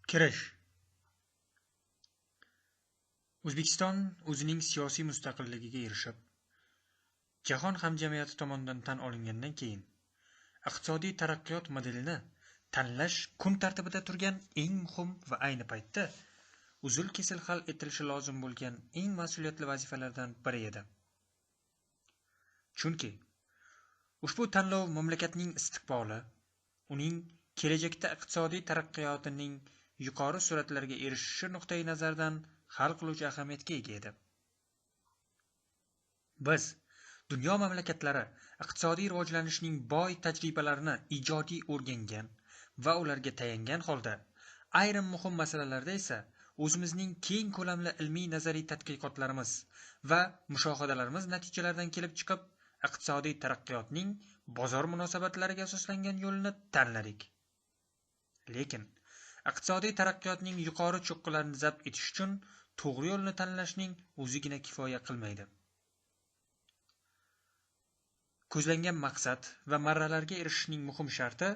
Kirish. O'zbekiston o'zining siyosiy mustaqilligiga erishib, jahon hamjamiyati tomonidan tan olingandan keyin iqtisodiy taraqqiyot modelini tanlash kun tartibida turgan eng muhim va ayni paytda uzil-kesil hal etilishi lozim bo'lgan eng mas'uliyatli vazifalardan biri edi. Chunki ushbu tanlov mamlakatning istiqboli, uning kelajakda iqtisodiy taraqqiyotining yuqori sur'atlarga erishishi nuqtai nazaridan hal qiluvchi ahamiyatga ega edi. Biz dunyo mamlakatlari iqtisodiy rivojlanishning boy tajribalarini ijodiy o'rgangan va ularga tayangan holda, ayrim muhim masalalarda esa o'zimizning keng ko'lamli ilmiy nazariy tadqiqotlarimiz va mushohadalarimiz natijalaridan kelib chiqib, iqtisodiy taraqqiyotning bozor munosabatlariga asoslangan yo'lini tanladik. Lekin iqtisodiy taraqqiyotning yuqori cho'qqalarini zabt etish uchun to'g'ri yo'lni tanlashning o'zigina kifoya qilmaydi. Ko'zlangan maqsad va marralarga erishishning muhim sharti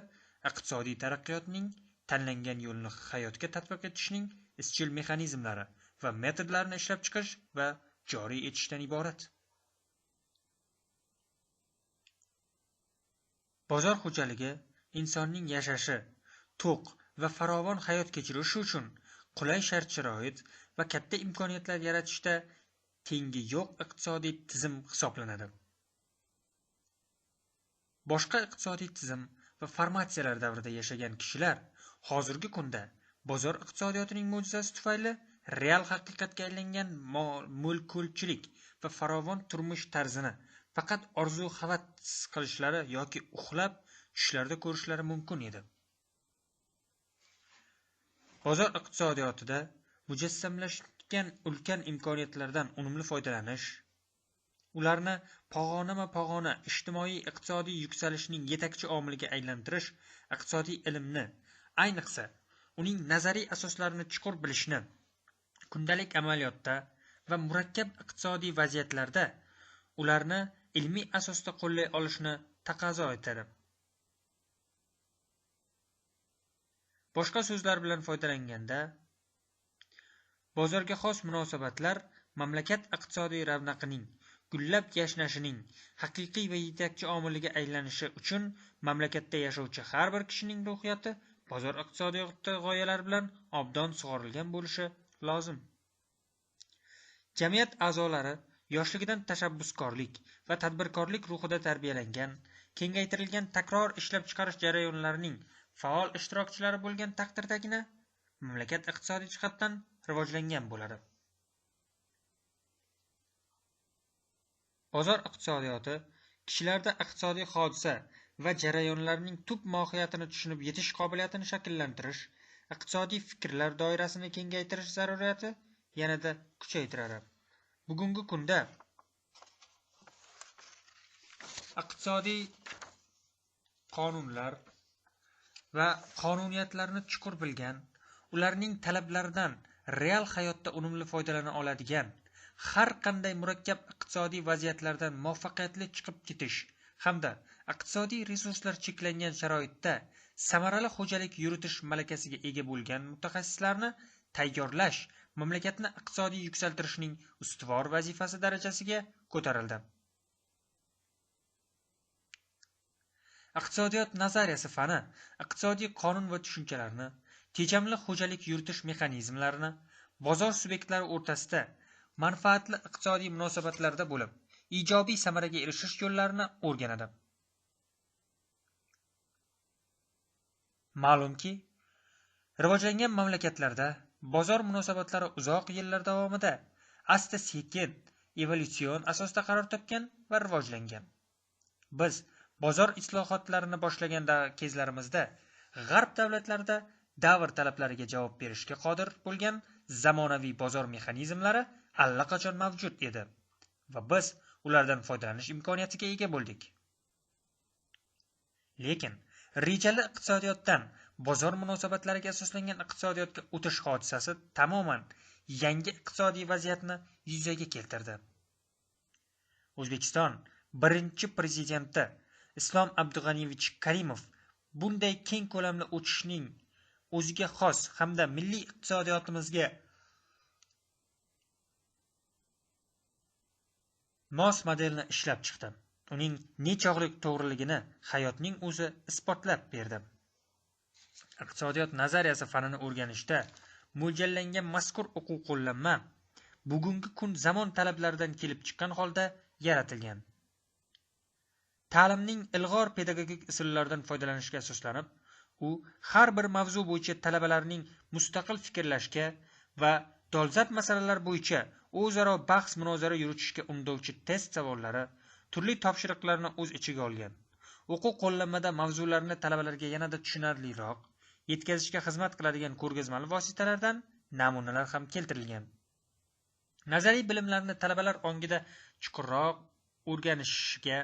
iqtisodiy taraqqiyotning tanlangan yo'lni hayotga tatbiq etishning izchil mexanizmlari va metodlarini ishlab chiqish va joriy etishdan iborat. Bozor xo'jaligi insonning yashashi, to'q va farovon hayot kechirishi uchun qulay shart-sharoit va katta imkoniyatlar yaratishda tengi yo'q iqtisodiy tizim hisoblanadi. Boshqa iqtisodiy tizim va formatsiyalar davrida yashagan kishilar hozirgi kunda bozor iqtisodiyotining mo'jizasi tufayli real haqiqatga aylangan mulkchilik va farovon turmush tarzini faqat orzu-havas qilishlari yoki uxlab tushlarida ko'rishlari mumkin edi. Bozor iqtisodiyotida mujassamlashgan ulkan imkoniyatlardan unumli foydalanish, ularni pog'ona ijtimoiy iqtisodiy yuksalishning yetakchi omiliga aylantirish iqtisodiy ilmni, ayniqsa uning nazariy asoslarini chuqur bilishni, kundalik amaliyotda va murakkab iqtisodiy vaziyatlarda ularni ilmiy asosda qo'llay olishni taqozo etadi. Boshqa so'zlar bilan foydalanganda, bozorga xos munosabatlar mamlakat iqtisodiy ravnaqining, gullab yashnashining haqiqiy va yetakchi omiliga aylanishi uchun mamlakatda yashovchi har bir kishining ruhiyati bozor iqtisodiyoti g'oyalari bilan obdon sug'orilgan bo'lishi lozim. Jamiyat a'zolari yoshligidan tashabbuskorlik va tadbirkorlik ruhida tarbiyalangan, kengaytirilgan takror ishlab chiqarish jarayonlarining faol ishtirokchilari bo'lgan taqdirdagina mamlakat iqtisodiy jihatdan rivojlangan bo'ladi. Bozor iqtisodiyoti kishilarda iqtisodiy hodisa va jarayonlarning tub mohiyatini tushunib yetish qobiliyatini shakllantirish, iqtisodiy fikrlar doirasini kengaytirish zaruriyati yanada kuchaytiradi. Bugungi kunda iqtisodiy qonunlar va qonuniyatlarni chuqur bilgan, ularning talablaridan real hayotda unumli foydalana oladigan, har qanday murakkab iqtisodiy vaziyatlardan muvaffaqiyatli chiqib ketish hamda iqtisodiy resurslar cheklangan sharoitda samarali xo'jalik yuritish malakasiga ega bo'lgan mutaxassislarni tayyorlash mamlakatni iqtisodiy yuksaltirishning ustuvor vazifasi darajasiga ko'tarildi. Iqtisodiyot nazariyasi fani iqtisodiy qonun va tushunchalarni, tejamli xo'jalik yuritish mexanizmlarini, bozor subyektlari o'rtasida manfaatli iqtisodiy munosabatlarda bo'lib, ijobiy samaraga erishish yo'llarini o'rganadi. Ma'lumki, rivojlangan mamlakatlarda bozor munosabatlari uzoq yillar davomida asta-sekin evolyutsion asosda qaror topgan va rivojlangan. Biz bozor islohotlarini boshlagan kezlarimizda g'arb davlatlarida davr talablariga javob berishga qodir bo'lgan zamonaviy bozor mexanizmlari allaqachon mavjud edi va biz ulardan foydalanish imkoniyatiga ega bo'ldik. Lekin rejali iqtisodiyotdan bozor munosabatlariga asoslangan iqtisodiyotga o'tish hodisasi tamoman yangi iqtisodiy vaziyatni yuzaga keltirdi. O'zbekiston birinchi prezidenti Islom Abdug'aniyevich Karimov bunday keng ko'lamli o'ziga xos hamda milliy iqtisodiyotimizga mos modelni ishlab chiqdi. Uning nechog'lik to'g'riligini hayotning o'zi isbotlab berdi. Iqtisodiyot nazariyasi fanini o'rganishda mo'ljallangan mazkur o'quv qo'llanma bugungi kun zamon talablaridan kelib chiqqan holda yaratilgan. Ta'limning ilg'or pedagogik usullaridan foydalanishga asoslanib, u har bir mavzu bo'yicha talabalarning mustaqil fikrlashga va dolzarb masalalar bo'yicha o'zaro bahs-munozara yuritishga undovchi test savollari, turli topshiriqlarni o'z ichiga olgan. O'quv qo'llanmada mavzularni talabalarga yanada tushunarliroq yetkazishga xizmat qiladigan ko'rgazmali vositalardan namunalar ham keltirilgan. Nazariy bilimlarni talabalar ongida chuqurroq o'rganishiga,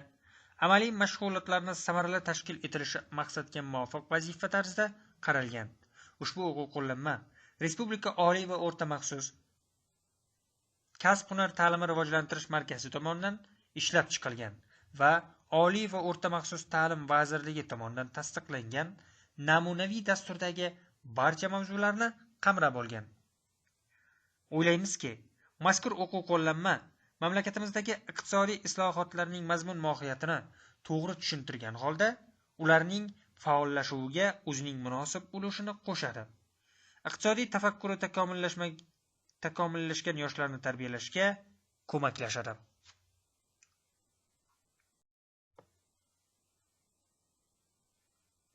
amaliy mashg'ulotlarni samarali tashkil etilishi maqsadga muvofiq vazifa tarzida qaralgan. Ushbu o'quv qo'llanma Respublika oliy va o'rta maxsus kasb-hunar ta'limini rivojlantirish markazi tomonidan ishlab chiqilgan va Oliy va o'rta maxsus ta'lim vazirligi tomonidan tasdiqlangan namunaviy dasturdagi barcha mavzularni qamrab olgan. O'ylaymizki, mazkur o'quv qo'llanma mamlakatimizdagi iqtisodiy islohotlarning mazmun-mohiyatini to'g'ri tushuntirgan holda, ularning faollashuviga o'zining munosib ulushini qo'shadi. Iqtisodiy tafakkuri takomillashgan yoshlarni tarbiyalashga ko'maklashadi.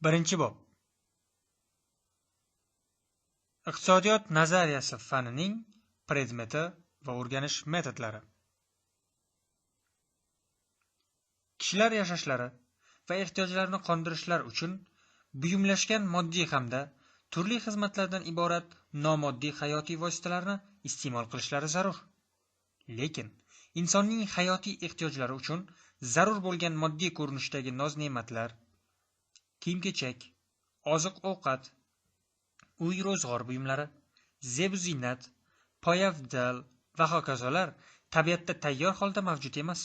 Birinchi bob. Iqtisodiyot nazariyasi fanining predmeti va o'rganish metodlari. Kishilar yashashlari va ehtiyojlarini qondirishlar uchun buyumlashgan moddiy hamda turli xizmatlardan iborat nomoddiy hayotiy vositalarni iste'mol qilishlari zarur. Lekin insonning hayotiy ehtiyojlari uchun zarur bo'lgan moddiy ko'rinishdagi noz-ne'matlar, kiyim-kechak, oziq-ovqat, uy-ro'zg'or buyumlari, zeb-ziynat, poyafzal va hokazolar tabiatda tayyor holda mavjud emas.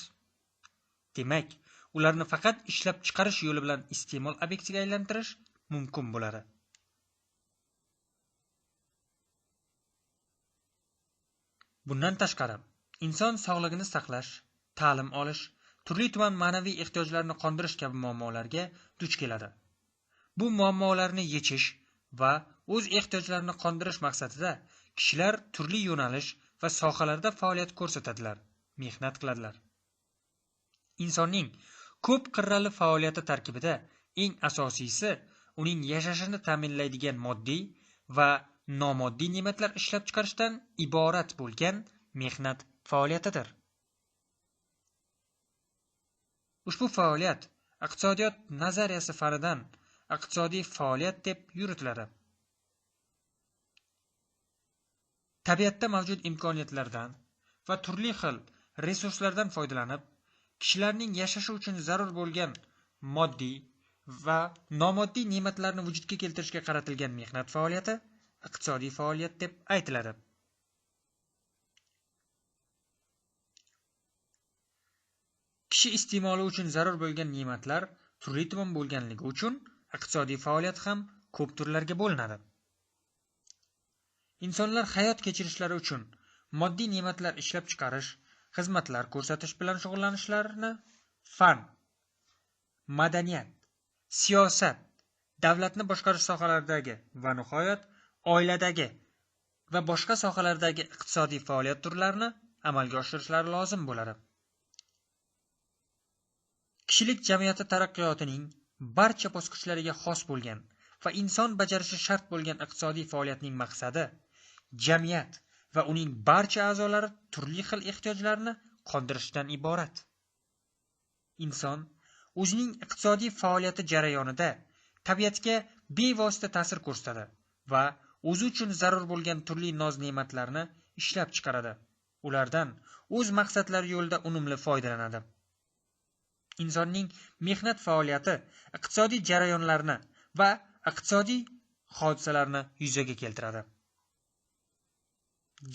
Demak, ularni faqat ishlab chiqarish yo'li bilan iste'mol obyektiga aylantirish mumkin bo'ladi. Bundan tashqari, inson sog'lig'ini saqlash, ta'lim olish, turli-tuman ma'naviy ehtiyojlarni qondirish kabi muammolarga duch keladi. Bu muammolarni yechish va o'z ehtiyojlarini qondirish maqsadida kishilar turli yo'nalish va sohalarda faoliyat ko'rsatadilar, mehnat qiladilar. Insonning ko'p qirrali faoliyati tarkibida eng asosiysi uning yashashini ta'minlaydigan moddiy va nomoddiy ne'matlar ishlab chiqarishdan iborat bo'lgan mehnat faoliyatidir. Ushbu faoliyat iqtisodiyot nazariyasi fanidan iqtisodiy faoliyat deb yuritiladi. Tabiatda mavjud imkoniyatlardan va turli xil resurslardan foydalanib, kishilarning yashashi uchun zarur bo'lgan moddiy va nomoddiy ne'matlarni vujudga keltirishga qaratilgan mehnat faoliyati iqtisodiy faoliyat deb aytiladi. Kishi iste'moli uchun zarur bo'lgan ne'matlar turli-tuman bo'lganligi uchun iqtisodiy faoliyat ham ko'p turlarga bo'linadi. Insonlar hayot kechirishlari uchun moddiy ne'matlar ishlab chiqarish, xizmatlar ko'rsatish bilan shug'ullanishlarini fan, madaniyat, siyosat, davlatni boshqarish sohalaridagi va nihoyat oiladagi va boshqa sohalardagi iqtisodiy faoliyat turlarini amalga oshirishlari lozim bo'ladi. Kishilik jamiyati taraqqiyotining barcha bosqichlariga xos bo'lgan va inson bajarishi shart bo'lgan iqtisodiy faoliyatning maqsadi jamiyat va uning barcha a'zolari turli xil ehtiyojlarni qondirishdan iborat. Inson o'zining iqtisodiy faoliyati jarayonida tabiatga bevosita ta'sir ko'rsatadi va o'zi uchun zarur bo'lgan turli noz-ne'matlarni ishlab chiqaradi. Ulardan o'z maqsadlari yo'lida unumli foydalanadi. Insonning mehnat faoliyati iqtisodiy jarayonlarni va iqtisodiy hodisalarni yuzaga keltiradi.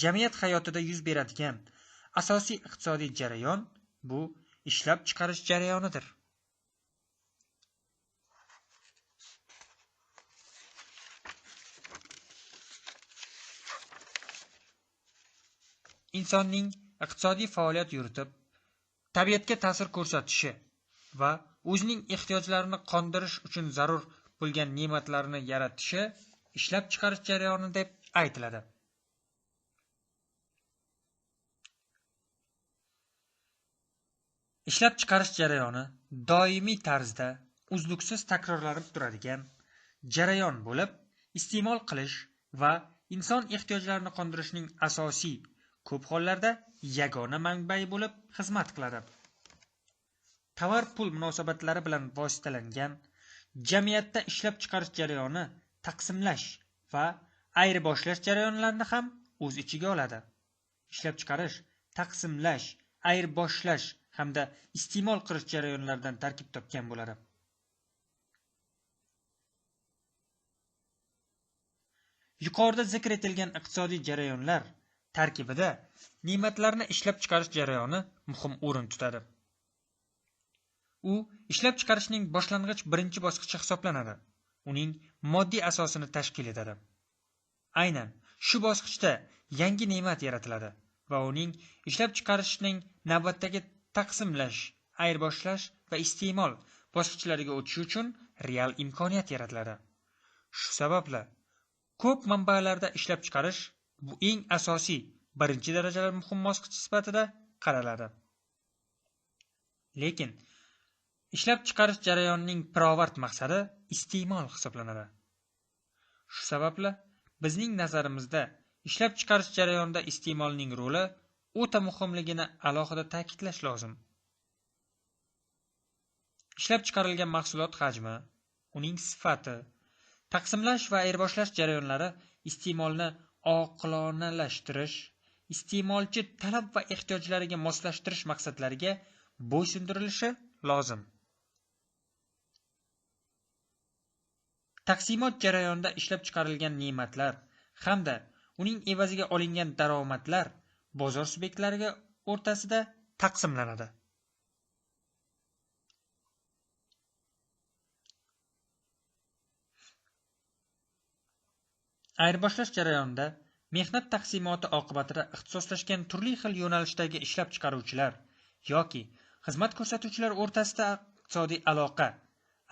Jamiyat hayotida yuz beradigan asosiy iqtisodiy jarayon bu ishlab chiqarish jarayonidir. insonning iqtisodiy faoliyat yuritib, tabiatga ta'sir ko'rsatishi va o'zining ehtiyojlarini qondirish uchun zarur bo'lgan ne'matlarni yaratishi ishlab chiqarish jarayoni deb aytiladi. Ishlab chiqarish jarayoni doimiy tarzda uzluksiz takrorlanib turadigan jarayon bo'lib, iste'mol qilish va inson ehtiyojlarini qondirishning asosiy, ko'p hollarda yagona manbai bo'lib xizmat qiladi. Tovar-pul munosabatlari bilan vositalangan jamiyatda ishlab chiqarish jarayoni taqsimlash va ayirboshlash jarayonlarini ham o'z ichiga oladi. Ishlab chiqarish, taqsimlash, ayirboshlash hamda iste'mol qilish jarayonlaridan tarkib topgan bo'ladi. Yuqorida zikr etilgan iqtisodiy jarayonlar tarkibida ne'matlarni ishlab chiqarish jarayoni muhim o'rin tutadi. U ishlab chiqarishning boshlang'ich birinchi bosqichi hisoblanadi. Uning moddiy asosini tashkil etadi. Aynan shu bosqichda yangi ne'mat yaratiladi va uning ishlab chiqarishning navbatdagi taqsimlash, ayirboshlash va iste'mol bosqichlariga o'tishi uchun real imkoniyat yaratiladi. Shu sababli ko'p manbalarda ishlab chiqarish bu eng asosiy, birinchi darajali muhim bosqich sifatida qaraladi. Lekin ishlab chiqarish jarayonining pirovard maqsadi iste'mol hisoblanadi. Shu sababli bizning nazarimizda ishlab chiqarish jarayonida iste'molning roli o'ta muhimligini alohida ta'kidlash lozim. Ishlab chiqarilgan mahsulot hajmi, uning sifati, taqsimlash va ayirboshlash jarayonlari iste'molni oqilonalashtirish, iste'molchi talab va ehtiyojlariga moslashtirish maqsadlariga bo'ysundirilishi lozim. Taqsimot jarayonida ishlab chiqarilgan ne'matlar hamda uning evaziga olingan daromadlar bozor subyektlariga o'rtasida taqsimlanadi. Ayirboshlash jarayonida mehnat taqsimoti oqibatida ixtisoslashgan turli xil yo'nalishdagi ishlab chiqaruvchilar yoki xizmat ko'rsatuvchilar o'rtasida iqtisodiy aloqa,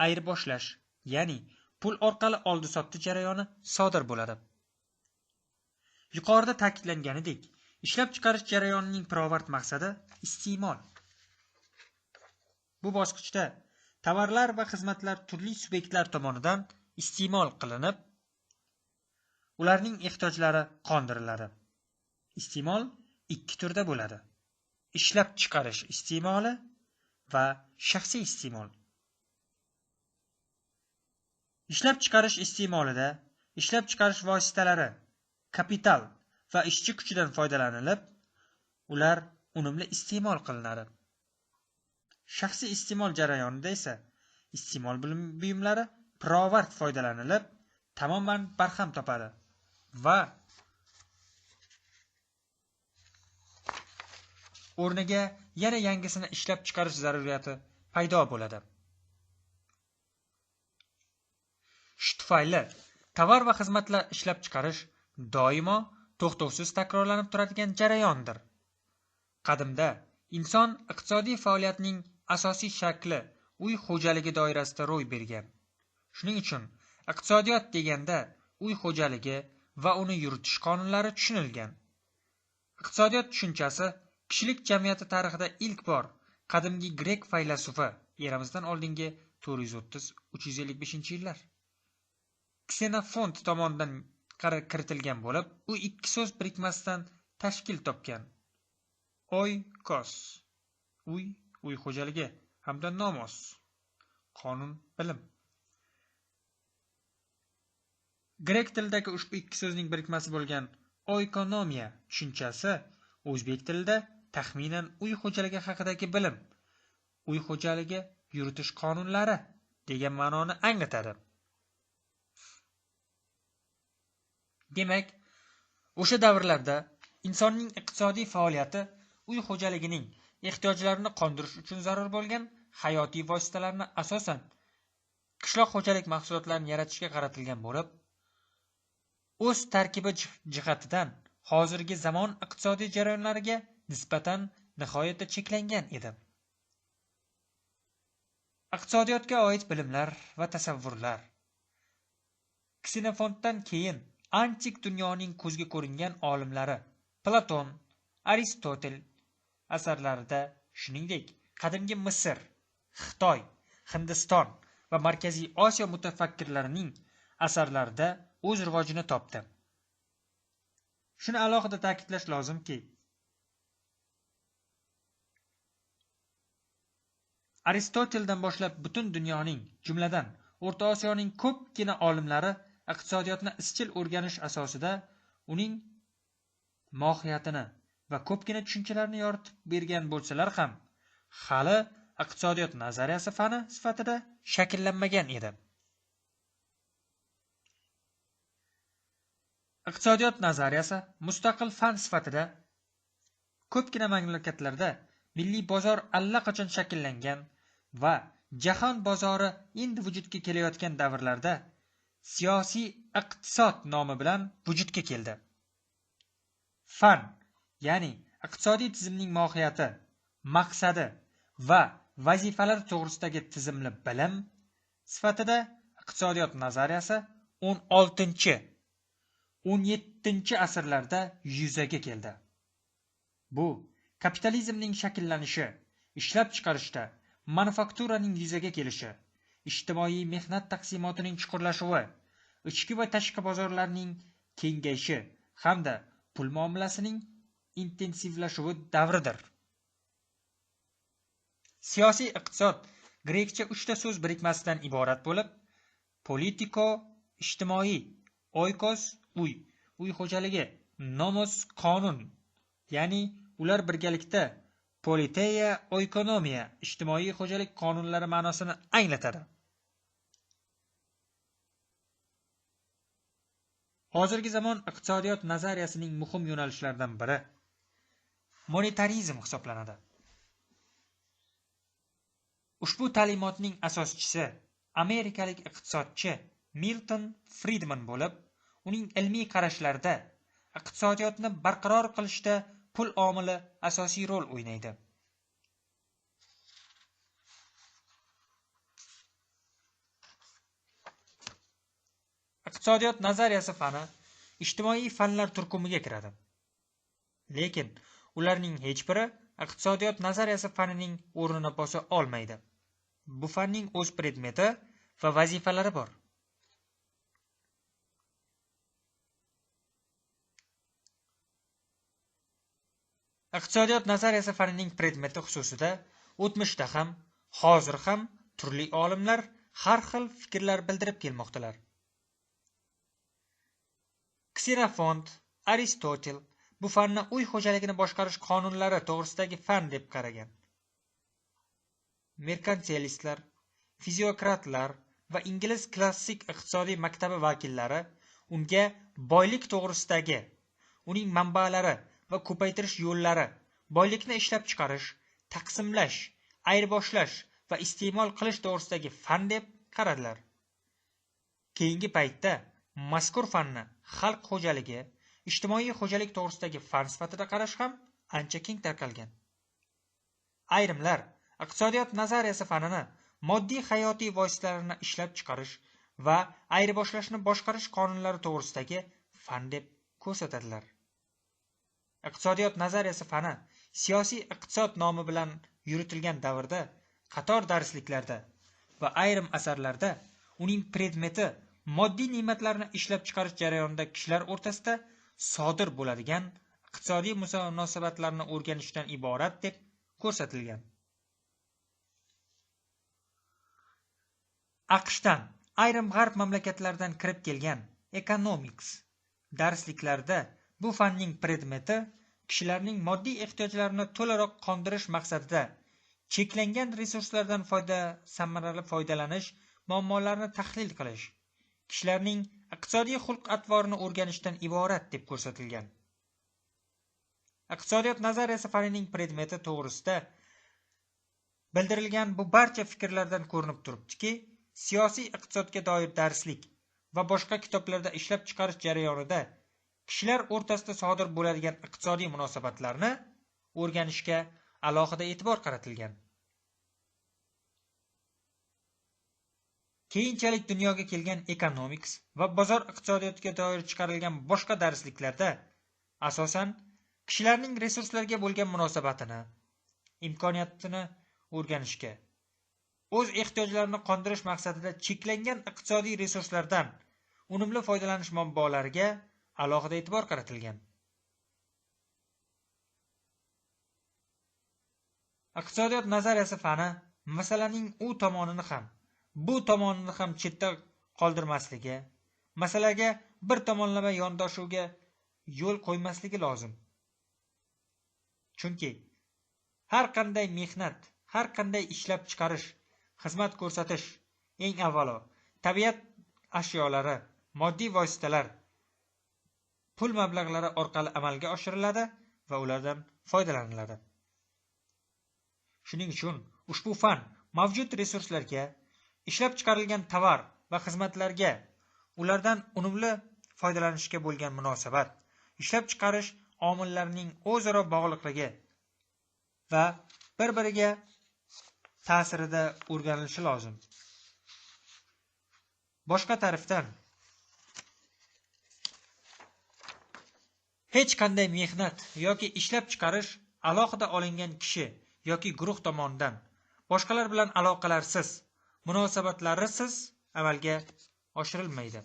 ayirboshlash, ya'ni pul orqali oldi-sotdi jarayoni sodir bo'ladi. Yuqorida ta'kidlanganidek, ishlab chiqarish jarayonining pirovard maqsadi iste'mol. Bu bosqichda tovarlar va xizmatlar turli subyektlar tomonidan iste'mol qilinib, ularning ehtiyojlari qondiriladi. Iste'mol ikki turda bo'ladi: ishlab chiqarish iste'moli va shaxsiy iste'mol. Ishlab chiqarish iste'molida ishlab chiqarish vositalari, kapital va ishchi kuchidan foydalanilib, ular unumli iste'mol qilinadi. Shaxsiy iste'mol jarayonida esa iste'mol buyumlari pirovard foydalanilib, tamoman barham topadi va o'rniga yana yangisini ishlab chiqarish zaruriyati paydo bo'ladi. Shu tufayli tovar va xizmatlar ishlab chiqarish doimo to'xtovsiz takrorlanib turadigan jarayondir. Qadimda inson iqtisodiy faoliyatining asosiy shakli uy xo'jaligi doirasida ro'y bergan. Shuning uchun iqtisodiyot deganda uy xo'jaligi va uni yuritish qonunlari tushunilgan. Iqtisodiyot tushunchasi kishilik jamiyati tarixida ilk bor qadimgi grek faylasufi eramizdan oldingi 430-355 yillar Ksenofont tomonidan kiritilgan bo'lib, u ikki so'z birikmasidan tashkil topgan. Oikos, uy xo'jaligi hamda nomos, qonun, bilim. Grek tilidagi ushbu ikki so'zning birikmasi bo'lgan oikonomiya tushunchasi o'zbek tilida taxminan uy xo'jaligi haqidagi bilim, uy xo'jaligi yuritish qonunlari degan ma'noni anglatadi. Demak, o'sha davrlarda insonning iqtisodiy faoliyati uy xo'jaligining ehtiyojlarini qondirish uchun zarur bo'lgan hayotiy vositalarni asosan qishloq xo'jalik mahsulotlarini yaratishga qaratilgan bo'lib, o'z tarkibi jihatidan hozirgi zamon iqtisodiy jarayonlariga nisbatan nihoyatda cheklangan edi. Iqtisodiyotga oid bilimlar va tasavvurlar. Ksenofontdan keyin antik dunyoning ko'zga ko'ringan olimlari Platon, Aristotel asarlarida, shuningdek, qadimgi Misr, Xitoy, Hindiston va Markaziy Osiyo mutafakkirlarining asarlarida o'z rivojini topdi. Shuni alohida ta'kidlash lozimki, Aristoteldan boshlab butun dunyoning, jumladan O'rta Osiyoning ko'pgina olimlari iqtisodiyotni izchil o'rganish asosida uning mohiyatini va ko'pgina tushunchalarni yoritib bergan bo'lsalar ham, hali iqtisodiyot nazariyasi fani sifatida shakllanmagan edi. Iqtisodiyot nazariyasi mustaqil fan sifatida ko'pgina mamlakatlarda milliy bozor allaqachon shakllangan va jahon bozori endi vujudga kelayotgan davrlarda siyosiy iqtisod nomi bilan vujudga keldi. Fan, ya'ni iqtisodiy tizimning mohiyati, maqsadi va vazifalari to'g'risidagi tizimli bilim sifatida iqtisodiyot nazariyasi 16-17 asrlarda yuzaga keldi. Bu kapitalizmning shakllanishi, ishlab chiqarishda manufakturaning yuzaga kelishi, ijtimoiy mehnat taqsimotining chuqurlashuvi, ichki va tashqi bozorlarning kengayishi hamda pul muomalasining intensivlashuvi davridir. Siyosiy iqtisod grekcha 3 so'z birikmasidan iborat bo'lib, politiko ijtimoiy, oikos uy xo'jaligi, nomos qonun, ya'ni ular birgalikda politeia oikonomiya ijtimoiy xo'jalik qonunlari ma'nosini anglatadi. Hozirgi zamon iqtisodiyot nazariyasining muhim yo'nalishlaridan biri monetarizm hisoblanadi. Ushbu ta'limotning asoschisi amerikalik iqtisodchi Milton Friedman bo'lib, uning ilmiy qarashlarida iqtisodiyotni barqaror qilishda pul omili asosiy rol o'ynaydi. Iqtisodiyot nazariyasi fani ijtimoiy fanlar turkumiga kiradi. Lekin ularning hech biri iqtisodiyot nazariyasi fanining o'rnini bosa olmaydi. Bu fanning o'z predmeti va vazifalari bor. Iqtisodiyot nazariyasi fanining predmeti xususida o'tmishda ham, hozir ham turli olimlar har xil fikrlar bildirib kelmoqdalar. Ksenofont, Aristotel bu fanni uy xo'jaligini boshqarish qonunlari to'g'risidagi fan deb qaragan. Merkantilistlar, fiziokratlar va ingliz klassik iqtisodiy maktabi vakillari unga boylik to'g'risidagi, uning manbalari va ko'paytirish yo'llari, boylikni ishlab chiqarish, taqsimlash, ayirboshlash va iste'mol qilish to'g'risidagi fan deb qaradilar. Keyingi paytda mazkur fanni xalq xo'jaligi, ijtimoiy xo'jalik to'g'risidagi fan sifatida qarash ham ancha keng tarqalgan. Ayrimlar iqtisodiyot nazariyasi fanini moddiy hayotiy vositalarni ishlab chiqarish va ayirboshlashni boshqarish qonunlari to'g'risidagi fan deb ko'rsatadilar. Iqtisodiyot nazariyasi fani siyosiy iqtisod nomi bilan yuritilgan davrda qator darsliklarda va ayrim asarlarda uning predmeti moddiy ne'matlarni ishlab chiqarish jarayonida kishilar o'rtasida sodir bo'ladigan iqtisodiy munosabatlarni o'rganishdan iborat deb ko'rsatilgan. AQShdan ayrim g'arb mamlakatlaridan kirib kelgan economics darsliklarda bu fanning predmeti kishilarning moddiy ehtiyojlarini to'laroq qondirish maqsadida cheklangan resurslardan samarali foydalanish muammolarini tahlil qilish, kishilarning iqtisodiy xulq-atvorini o'rganishdan iborat deb ko'rsatilgan. Iqtisodiyot nazariyasi fanining predmeti to'g'risida bildirilgan bu barcha fikrlardan ko'rinib turibdiki, siyosiy iqtisodga doir darslik va boshqa kitoblarda ishlab chiqarish jarayonida kishilar o'rtasida sodir bo'ladigan iqtisodiy munosabatlarni o'rganishga alohida e'tibor qaratilgan. Keyinchalik dunyoga kelgan Economics va bozor iqtisodiyotiga doir chiqarilgan boshqa darsliklarda asosan kishilarning resurslarga bo'lgan munosabatini, imkoniyatini o'rganishga, o'z ehtiyojlarini qondirish maqsadida cheklangan iqtisodiy resurslardan unumli foydalanish manbolariga alohida e'tibor qaratilgan. Iqtisodiyot nazariyasi fani masalaning u tomonini ham, bu tomonini ham chetda qoldirmasligi, masalaga bir tomonlama yondoshuvga yo'l qo'ymasligi lozim. Chunki har qanday mehnat, har qanday ishlab chiqarish, xizmat ko'rsatish eng avvalo tabiat ashyolari, moddiy vositalar, pul mablag'lari orqali amalga oshiriladi va ulardan foydalaniladi. Shuning uchun ushbu fan mavjud resurslarga, ishlab chiqarilgan tovar va xizmatlarga, ulardan unumli foydalanishga bo'lgan munosabat, ishlab chiqarish omillarining o'zaro bog'liqligi va bir-biriga ta'sirida o'rganilishi lozim. Boshqa tarafdan hech qanday mehnat yoki ishlab chiqarish alohida olingan kishi yoki guruh tomonidan boshqalar bilan aloqalarsiz, munosabatlarsiz amalga oshirilmaydi.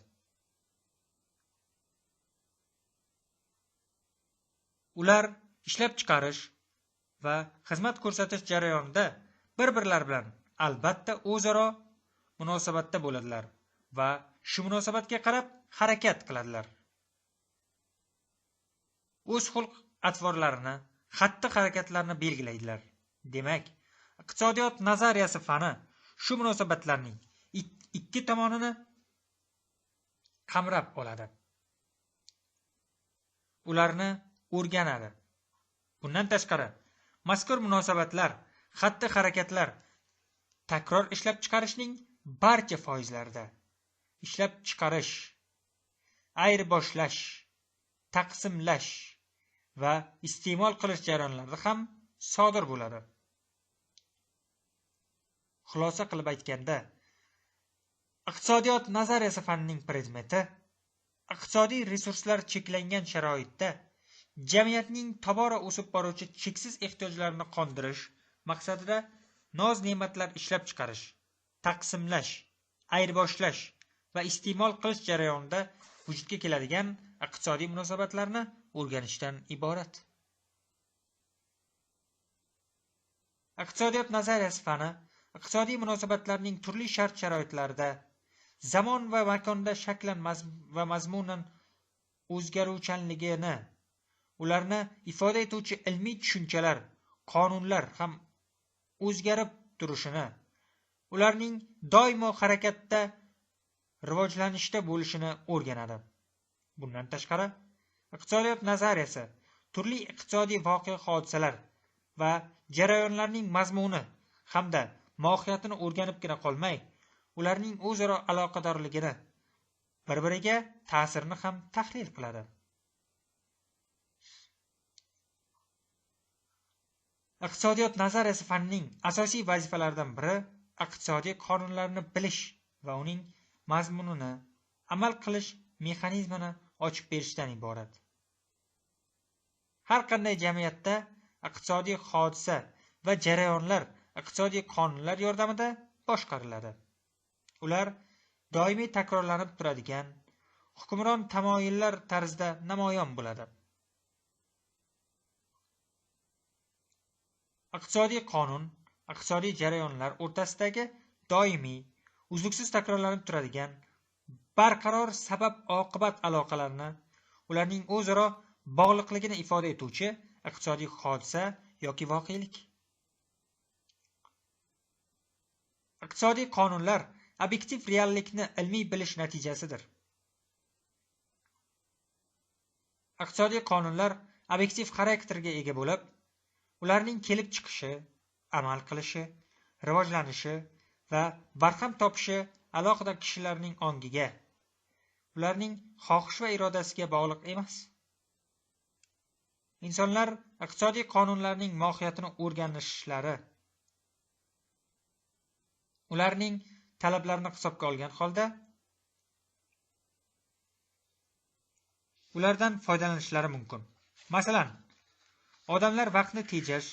Ular ishlab chiqarish va xizmat ko'rsatish jarayonida bir-birlari bilan albatta o'zaro munosabatda bo'ladilar va shu munosabatga qarab harakat qiladilar. O'z xulq-atvorlarini, xatti-harakatlarini belgilaydilar. Demak, iqtisodiyot nazariyasi fani shu munosabatlarning ikki tomonini qamrab oladi. Ularni o'rganadi. Bundan tashqari, mazkur munosabatlar, xatti-harakatlar takror ishlab chiqarishning barcha foizlarida ishlab chiqarish, ayirboshlash, taqsimlash va iste'mol qilish jarayonlarida ham sodir bo'ladi. Xulosa qilib aytganda, iqtisodiyot nazariyasi fanining predmeti iqtisodiy resurslar cheklangan sharoitda jamiyatning tobora o'sib boruvchi cheksiz ehtiyojlarini qondirish maqsadida noz-ne'matlar ishlab chiqarish, taqsimlash, ayirboshlash va iste'mol qilish jarayonida vujudga keladigan iqtisodiy munosabatlarni o'rganishdan iborat. Iqtisodiyot nazariyasi fani iqtisodiy munosabatlarning turli shart-sharoitlarida, zamon va makonda shaklan va mazmunan o'zgaruvchanligini, ularni ifoda etuvchi ilmiy tushunchalar, qonunlar ham o'zgarib turishini, ularning doimo harakatda, rivojlanishda bo'lishini o'rganadi. Bundan tashqari, iqtisodiyot nazariyasi turli iqtisodiy voqea-hodisalar va jarayonlarning mazmuni hamda mohiyatini o'rganibgina qolmay, ularning o'zaro aloqadorligini, bir-biriga ta'sirini ham tahlil qiladi. Iqtisodiyot nazariyasi fanining asosiy vazifalaridan biri iqtisodiy qonunlarni bilish va uning mazmunini, amal qilish mexanizmini ochib berishdan iborat. Har qanday jamiyatda iqtisodiy hodisa va jarayonlar iqtisodiy qonunlar yordamida boshqariladi. Ular doimiy takrorlanib turadigan, hukmron tamoyillar tarzida namoyon bo'ladi. Iqtisodiy qonun, iqtisodiy jarayonlar o'rtasidagi doimiy, uzluksiz takrorlanib turadigan, barqaror sabab-oqibat aloqalarini, ularning o'zaro bog'liqligini ifoda etuvchi iqtisodiy hodisa yoki voqelik. Iqtisodiy qonunlar obyektiv reallikni ilmiy bilish natijasidir. Iqtisodiy qonunlar obyektiv xarakterga ega bo'lib, ularning kelib chiqishi, amal qilishi, rivojlanishi va barham topishi alohida kishilarning ongiga, ularning xohish va irodasiga bog'liq emas. insonlar iqtisodiy qonunlarning mohiyatini o'rganishlari, ularning talablarini hisobga olgan holda ulardan foydalanishlari mumkin. Masalan, odamlar vaqtni tejash,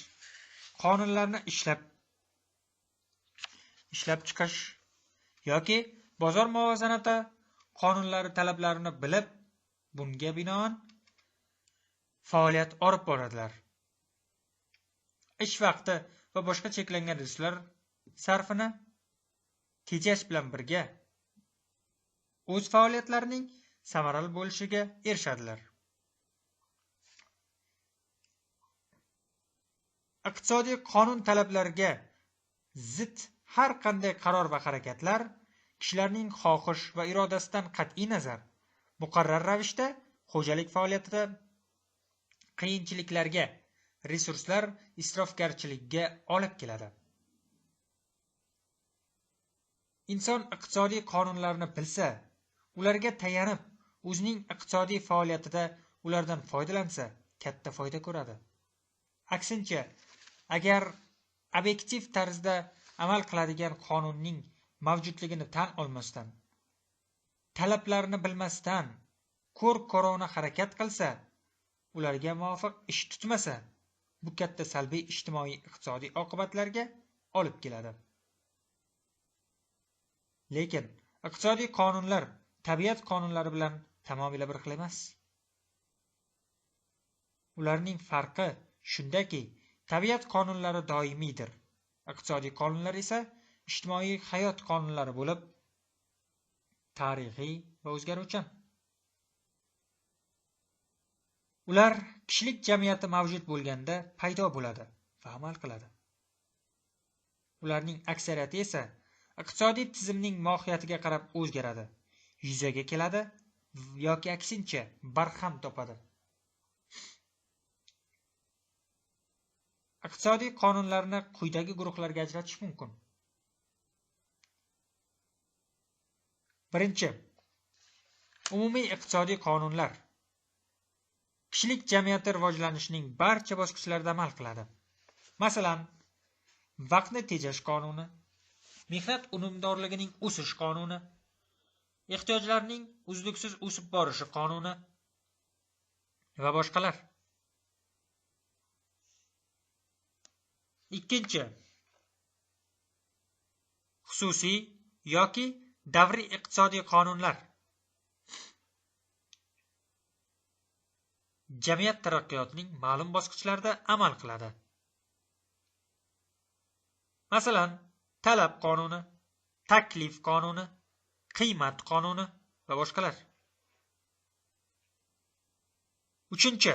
qonunlarni ishlab chiqish yoki bozor muvozanati qonunlari talablarini bilib, bunga binoan faoliyat olib boradilar. Ish vaqti va boshqa cheklangan resurslar sarfini tejash bilan birga o'z faoliyatlarining samarali bo'lishiga erishadilar. Iqtisodiy qonun talablariga zid har qanday qaror va harakatlar kishilarning xohish va irodasidan qat'iy nazar muqarrar ravishda xo'jalik faoliyatida qiyinchiliklarga, resurslar isrofgarchiligiga olib keladi. Inson iqtisodiy qonunlarni bilsa, ularga tayanib, o'zining iqtisodiy faoliyatida ulardan foydalansa, katta foyda ko'radi. Aksincha, agar obyektiv tarzda amal qiladigan qonunning mavjudligini tan olmasdan, talablarini bilmasdan, ko'r-ko'rovna harakat qilsa, ularga muvofiq ish tutmasa, bu katta salbiy ijtimoiy iqtisodiy oqibatlarga olib keladi. Lekin iqtisodiy qonunlar tabiat qonunlari bilan tamomila bir xil emas. Ularning farqi shundaki, tabiat qonunlari doimiydir. Iqtisodiy qonunlar esa ijtimoiy hayot qonunlari bo'lib, tarixiy va o'zgaruvchan. Ular kishilik jamiyati mavjud bo'lganda paydo bo'ladi va amal qiladi. Ularning aksariyati esa iqtisodiy tizimning mohiyatiga qarab o'zgaradi, yuzaga keladi yoki aksincha barham topadi. Iqtisodiy qonunlarni quyidagi guruhlarga ajratish mumkin. Birinchi, umumiy iqtisodiy qonunlar kishilik jamiyati rivojlanishining barcha bosqichlarida amal qiladi. Masalan, vaqtni tejash qonuni, mehnat unumdorligining o'sish qonuni, ehtiyojlarning uzluksiz o'sib borishi qonuni va boshqalar. Ikkinchi, xususiy yoki davriy iqtisodiy qonunlar jamiyat taraqqiyotining ma'lum bosqichlarida amal qiladi. Masalan, talab qonuni, taklif qonuni, qiymat qonuni va boshqalar. Uchinchi,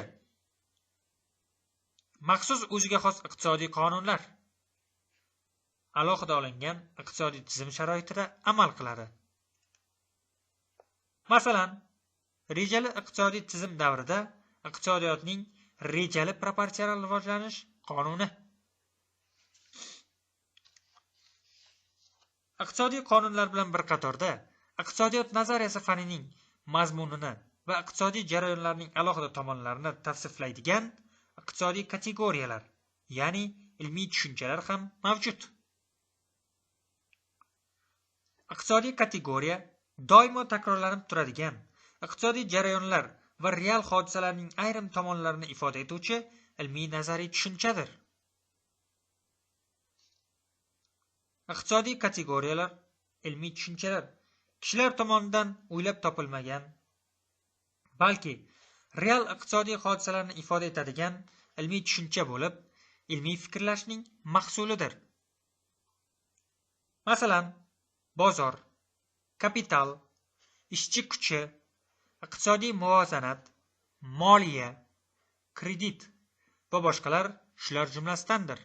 maxsus o'ziga xos iqtisodiy qonunlar alohida olingan iqtisodiy tizim sharoitida amal qiladi. Masalan, rejali iqtisodiy tizim davrida iqtisodiyotning rejali proporsional rivojlanish qonuni. Iqtisodiy qonunlar bilan bir qatorda iqtisodiyot nazariyasi fanining mazmunini va iqtisodiy jarayonlarning alohida tomonlarini tavsiflaydigan iqtisodiy kategoriyalar, ya'ni ilmiy tushunchalar ham mavjud. Iqtisodiy kategoriya doimo takrorlanib turadigan iqtisodiy jarayonlar va real hodisalarning ayrim tomonlarini ifoda etuvchi ilmiy nazariy tushunchadir. Iqtisodiy kategoriyalar, ilmiy tushunchalar kishilar tomonidan o'ylab topilmagan, balki real iqtisodiy hodisalarni ifoda etadigan ilmiy tushuncha bo'lib, ilmiy fikrlashning mahsulidir. Masalan, bozor, kapital, ishchi kuchi, iqtisodiy muvozanat, moliya, kredit va boshqalar shular jumlasidandir.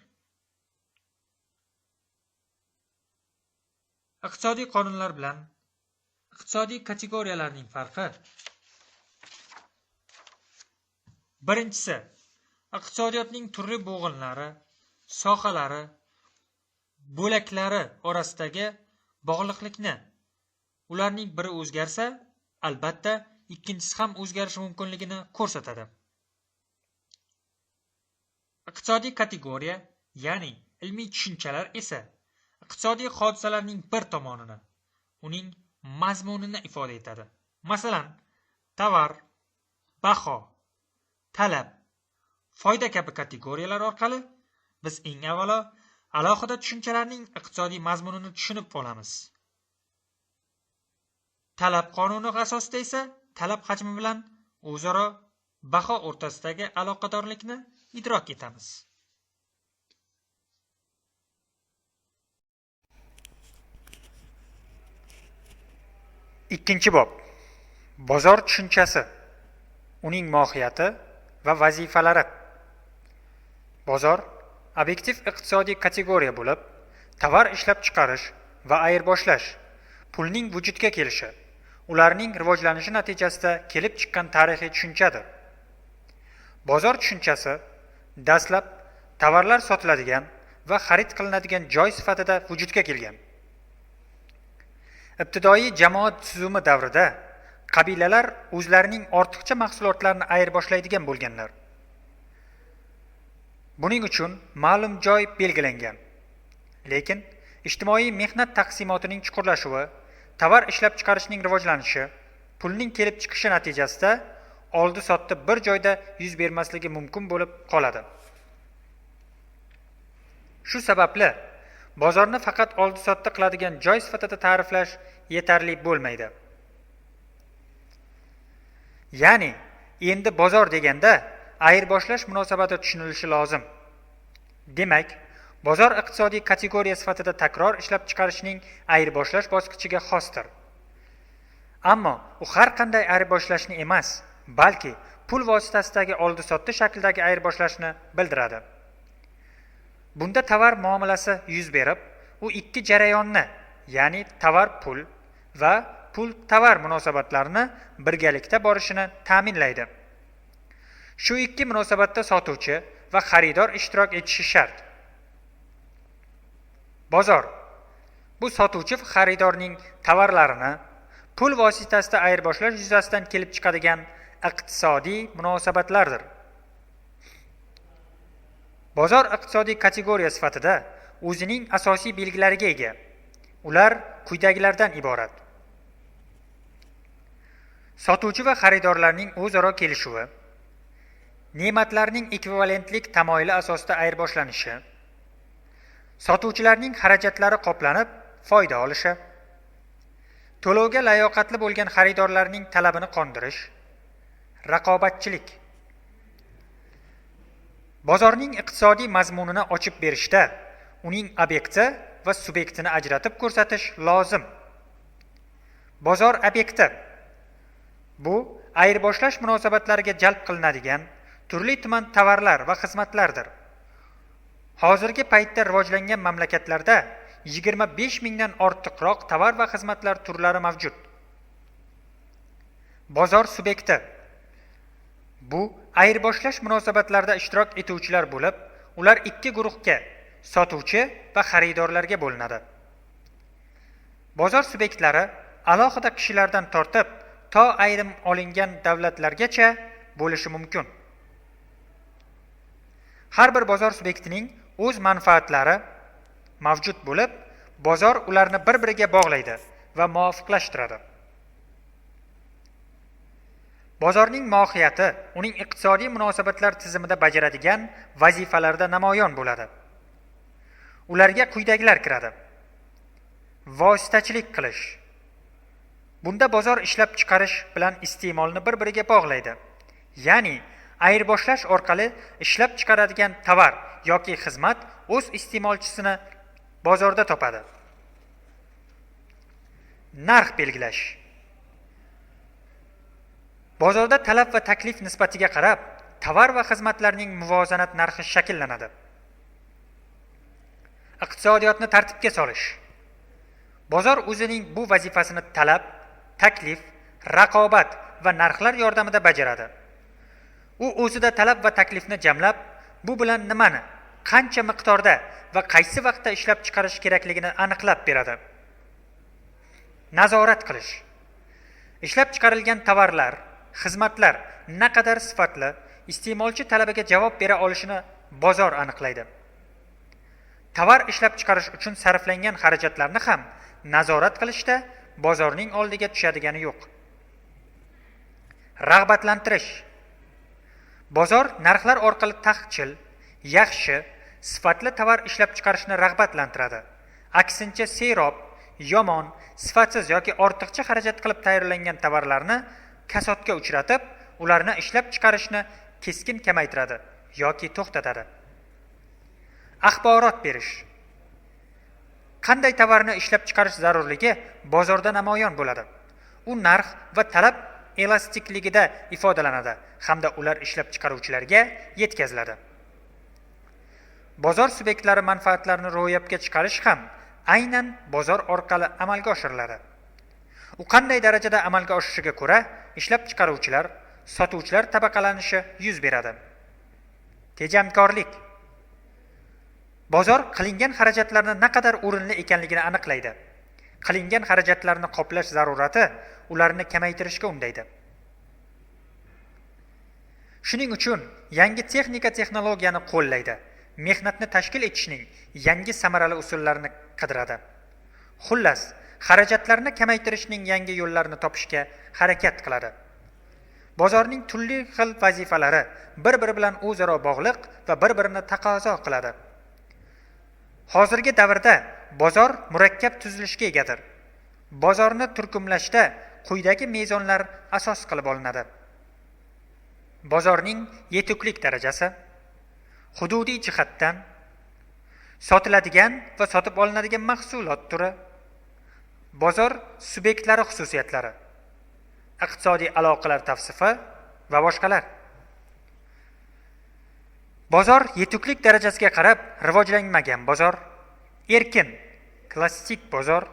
Iqtisodiy qonunlar bilan iqtisodiy kategoriyalarning farqi. Birinchisi, iqtisodiyotning turli bo'g'inlari, sohalari, bo'laklari orasidagi bog'liqlikni. Ularning biri o'zgarsa, albatta, ikkinchisi ham o'zgarishi mumkinligini ko'rsatadi. Iqtisodiy kategoriya, ya'ni ilmiy tushunchalar esa iqtisodiy hodisalarning bir tomonini, uning mazmunini ifoda etadi. Masalan, tovar, baho, talab, foyda kabi kategoriyalar orqali biz eng avvalo alohida tushunchalarning iqtisodiy mazmunini tushunib olamiz. Talab qonuni asosida esa talab hajmi bilan o'zaro baho o'rtasidagi aloqadorlikni idrok etamiz. Ikkinchi bob. Bozor tushunchasi, uning mohiyati va vazifalari. Bozor obyektiv iqtisodiy kategoriya bo'lib, tovar ishlab chiqarish va ayirboshlash, pulning vujudga kelishi, ularning rivojlanishi natijasida kelib chiqqan tarixiy tushunchadir. Bozor tushunchasi dastlab tovarlar sotiladigan va xarid qilinadigan joy sifatida vujudga kelgan. Ibtidoiy jamoat tuzumi davrida qabilalar o'zlarining ortiqcha mahsulotlarini ayirboshlashlaydigan bo'lganlar. Buning uchun ma'lum joy belgilangan. Lekin ijtimoiy mehnat taqsimotining chuqurlashuvi, tovar ishlab chiqarishning rivojlanishi, pulning kelib chiqishi natijasida oldi-sotdi bir joyda yuz bermasligi mumkin bo'lib qoladi. Shu sababli bozorni faqat oldi-sotdi qiladigan joy sifatida ta'riflash yetarli bo'lmaydi. Ya'ni endi bozor deganda ayirboshlash munosabati tushunilishi lozim. Demak, bozor iqtisodiy kategoriya sifatida takror ishlab chiqarishning ayirboshlash bosqichiga xosdir. Ammo u har qanday ayirboshlashni emas, balki pul vositasidagi oldi-sotdi shaklidagi ayirboshlashni bildiradi. Bunda tovar muomalasi yuz berib, u ikki jarayonni, ya'ni tovar pul va pul tovar munosabatlarini birgalikda borishini ta'minlaydi. Shu ikki munosabatda sotuvchi va xaridor ishtirok etishi shart. Bozor bu sotuvchi va xaridorning tovarlarini pul vositasida ayirboshlash yuzasidan kelib chiqadigan iqtisodiy munosabatlardir. Bozor iqtisodiy kategoriya sifatida o'zining asosiy belgilariga ega. Ular quyidagilardan iborat. Sotuvchi va xaridorlarning o'zaro kelishuvi, ne'matlarning ekvivalentlik tamoyili asosida ayirboshlanishi, sotuvchilarning xarajatlari qoplanib, foyda olishi, to'lovga layoqatli bo'lgan xaridorlarning talabini qondirish, raqobatchilik. Bozorning iqtisodiy mazmunini ochib berishda uning obyekti va subyektini ajratib ko'rsatish lozim. Bozor obyekti bu ayirboshlash munosabatlariga jalb qilinadigan turli-tuman tovarlar va xizmatlardir. Hozirgi paytda rivojlangan mamlakatlarda 25 mingdan ortiqroq tovar va xizmatlar turlari mavjud. Bozor subyekti bu ayirboshlash munosabatlarida ishtirok etuvchilar bo'lib, ular ikki guruhga, sotuvchi va xaridorlarga bo'linadi. Bozor subyektlari alohida kishilardan tortib, to ayrim olingan davlatlargacha bo'lishi mumkin. Har bir bozor subyektining o'z manfaatlari mavjud bo'lib, bozor ularni bir-biriga bog'laydi va muvofiqlashtiradi. Bozorning mohiyati uning iqtisodiy munosabatlar tizimida bajaradigan vazifalarda namoyon bo'ladi. Ularga quyidagilar kiradi. Vositachilik qilish. Bunda bozor ishlab chiqarish bilan iste'molni bir-biriga bog'laydi. Ya'ni ayirboshlash orqali ishlab chiqaradigan tovar yoki xizmat o'z iste'molchisini bozorda topadi. Narx belgilash. Bozorda talab va taklif nisbatiga qarab, tovar va xizmatlarning muvozanat narxi shakllanadi. Iqtisodiyotni tartibga solish. Bozor o'zining bu vazifasini talab, taklif, raqobat va narxlar yordamida bajaradi. U o'zida talab va taklifni jamlab, bu bilan nimani, qancha miqdorda va qaysi vaqtda ishlab chiqarish kerakligini aniqlab beradi. Nazorat qilish. Ishlab chiqarilgan tovarlar, xizmatlar naqadar sifatli, iste'molchi talabiga javob bera olishini bozor aniqlaydi. Tovar ishlab chiqarish uchun sarflangan xarajatlarni ham nazorat qilishda bozorning oldiga tushadigani yo'q. Rag'batlantirish. Bozor narxlar orqali taqchil, yaxshi, sifatli tovar ishlab chiqarishni rag'batlantiradi. Aksincha serob, yomon, sifatsiz yoki ortiqcha xarajat qilib tayyorlangan tovarlarni kasodga uchratib, ularni ishlab chiqarishni keskin kamaytiradi yoki to'xtatadi. Axborot berish. Qanday tovarni ishlab chiqarish zarurligi bozorda namoyon bo'ladi. U narx va talab elastikligida ifodalanadi hamda ular ishlab chiqaruvchilarga yetkaziladi. Bozor subyektlari manfaatlarini ro'yobga chiqarish ham aynan bozor orqali amalga oshiriladi. U qanday darajada amalga oshishiga ko'ra ishlab chiqaruvchilar, sotuvchilar tabaqalanishi yuz beradi. Tejamkorlik. Bozor qilingan xarajatlarni naqadar o'rinli ekanligini aniqlaydi. Qilingan xarajatlarni qoplash zarurati ularni kamaytirishga undaydi. Shuning uchun yangi texnologiyani qo'llaydi. Mehnatni tashkil etishning yangi samarali usullarini qidiradi. Xullas, xarajatlarni kamaytirishning yangi yo'llarini topishga harakat qiladi. Bozorning turli xil vazifalari bir-biri bilan o'zaro bog'liq va bir-birini taqozo qiladi. Hozirgi davrda bozor murakkab tuzilishga egadir. Bozorni turkumlashda quyidagi mezonlar asos qilib olinadi. Bozorning yetuklik darajasi, hududiy jihatdan, sotiladigan va sotib olinadigan mahsulot turi, bozor subyektlari xususiyatlari, iqtisodiy aloqalar tavsifi va boshqalar. Bozor yetuklik darajasiga qarab rivojlanmagan bozor, erkin, klassik bozor,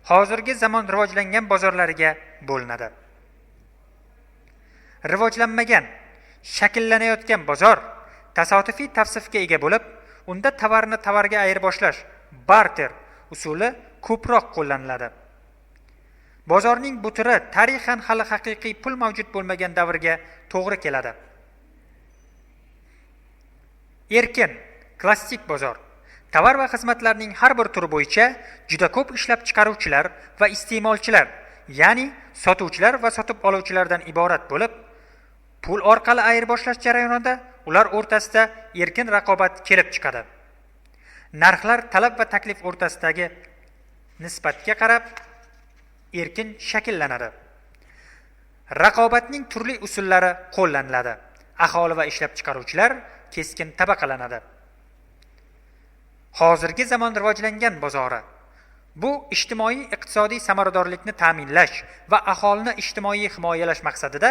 hozirgi zamon rivojlangan bozorlariga bo'linadi. Rivojlanmagan, shakllanayotgan bozor tasodifiy tavsifga ega bo'lib, unda tovarni tovarga ayirboshlash, barter usuli ko'proq qo'llaniladi. Bozorning bu turi tarixan hali haqiqiy pul mavjud bo'lmagan davrga to'g'ri keladi. Erkin, klassik bozor tovar va xizmatlarning har bir turi bo'yicha juda ko'p ishlab chiqaruvchilar va iste'molchilar, ya'ni sotuvchilar va sotib oluvchilardan iborat bo'lib, pul orqali ayirboshlash jarayonida ular o'rtasida erkin raqobat kelib chiqadi. Narxlar talab va taklif o'rtasidagi nisbatga qarab erkin shakllanadi. Raqobatning turli usullari qo'llaniladi. Aholi va ishlab chiqaruvchilar keskin tabaqalanadi. Hozirgi zamon rivojlangan bozori bu ijtimoiy iqtisodiy samaradorlikni ta'minlash va aholini ijtimoiy himoyalash maqsadida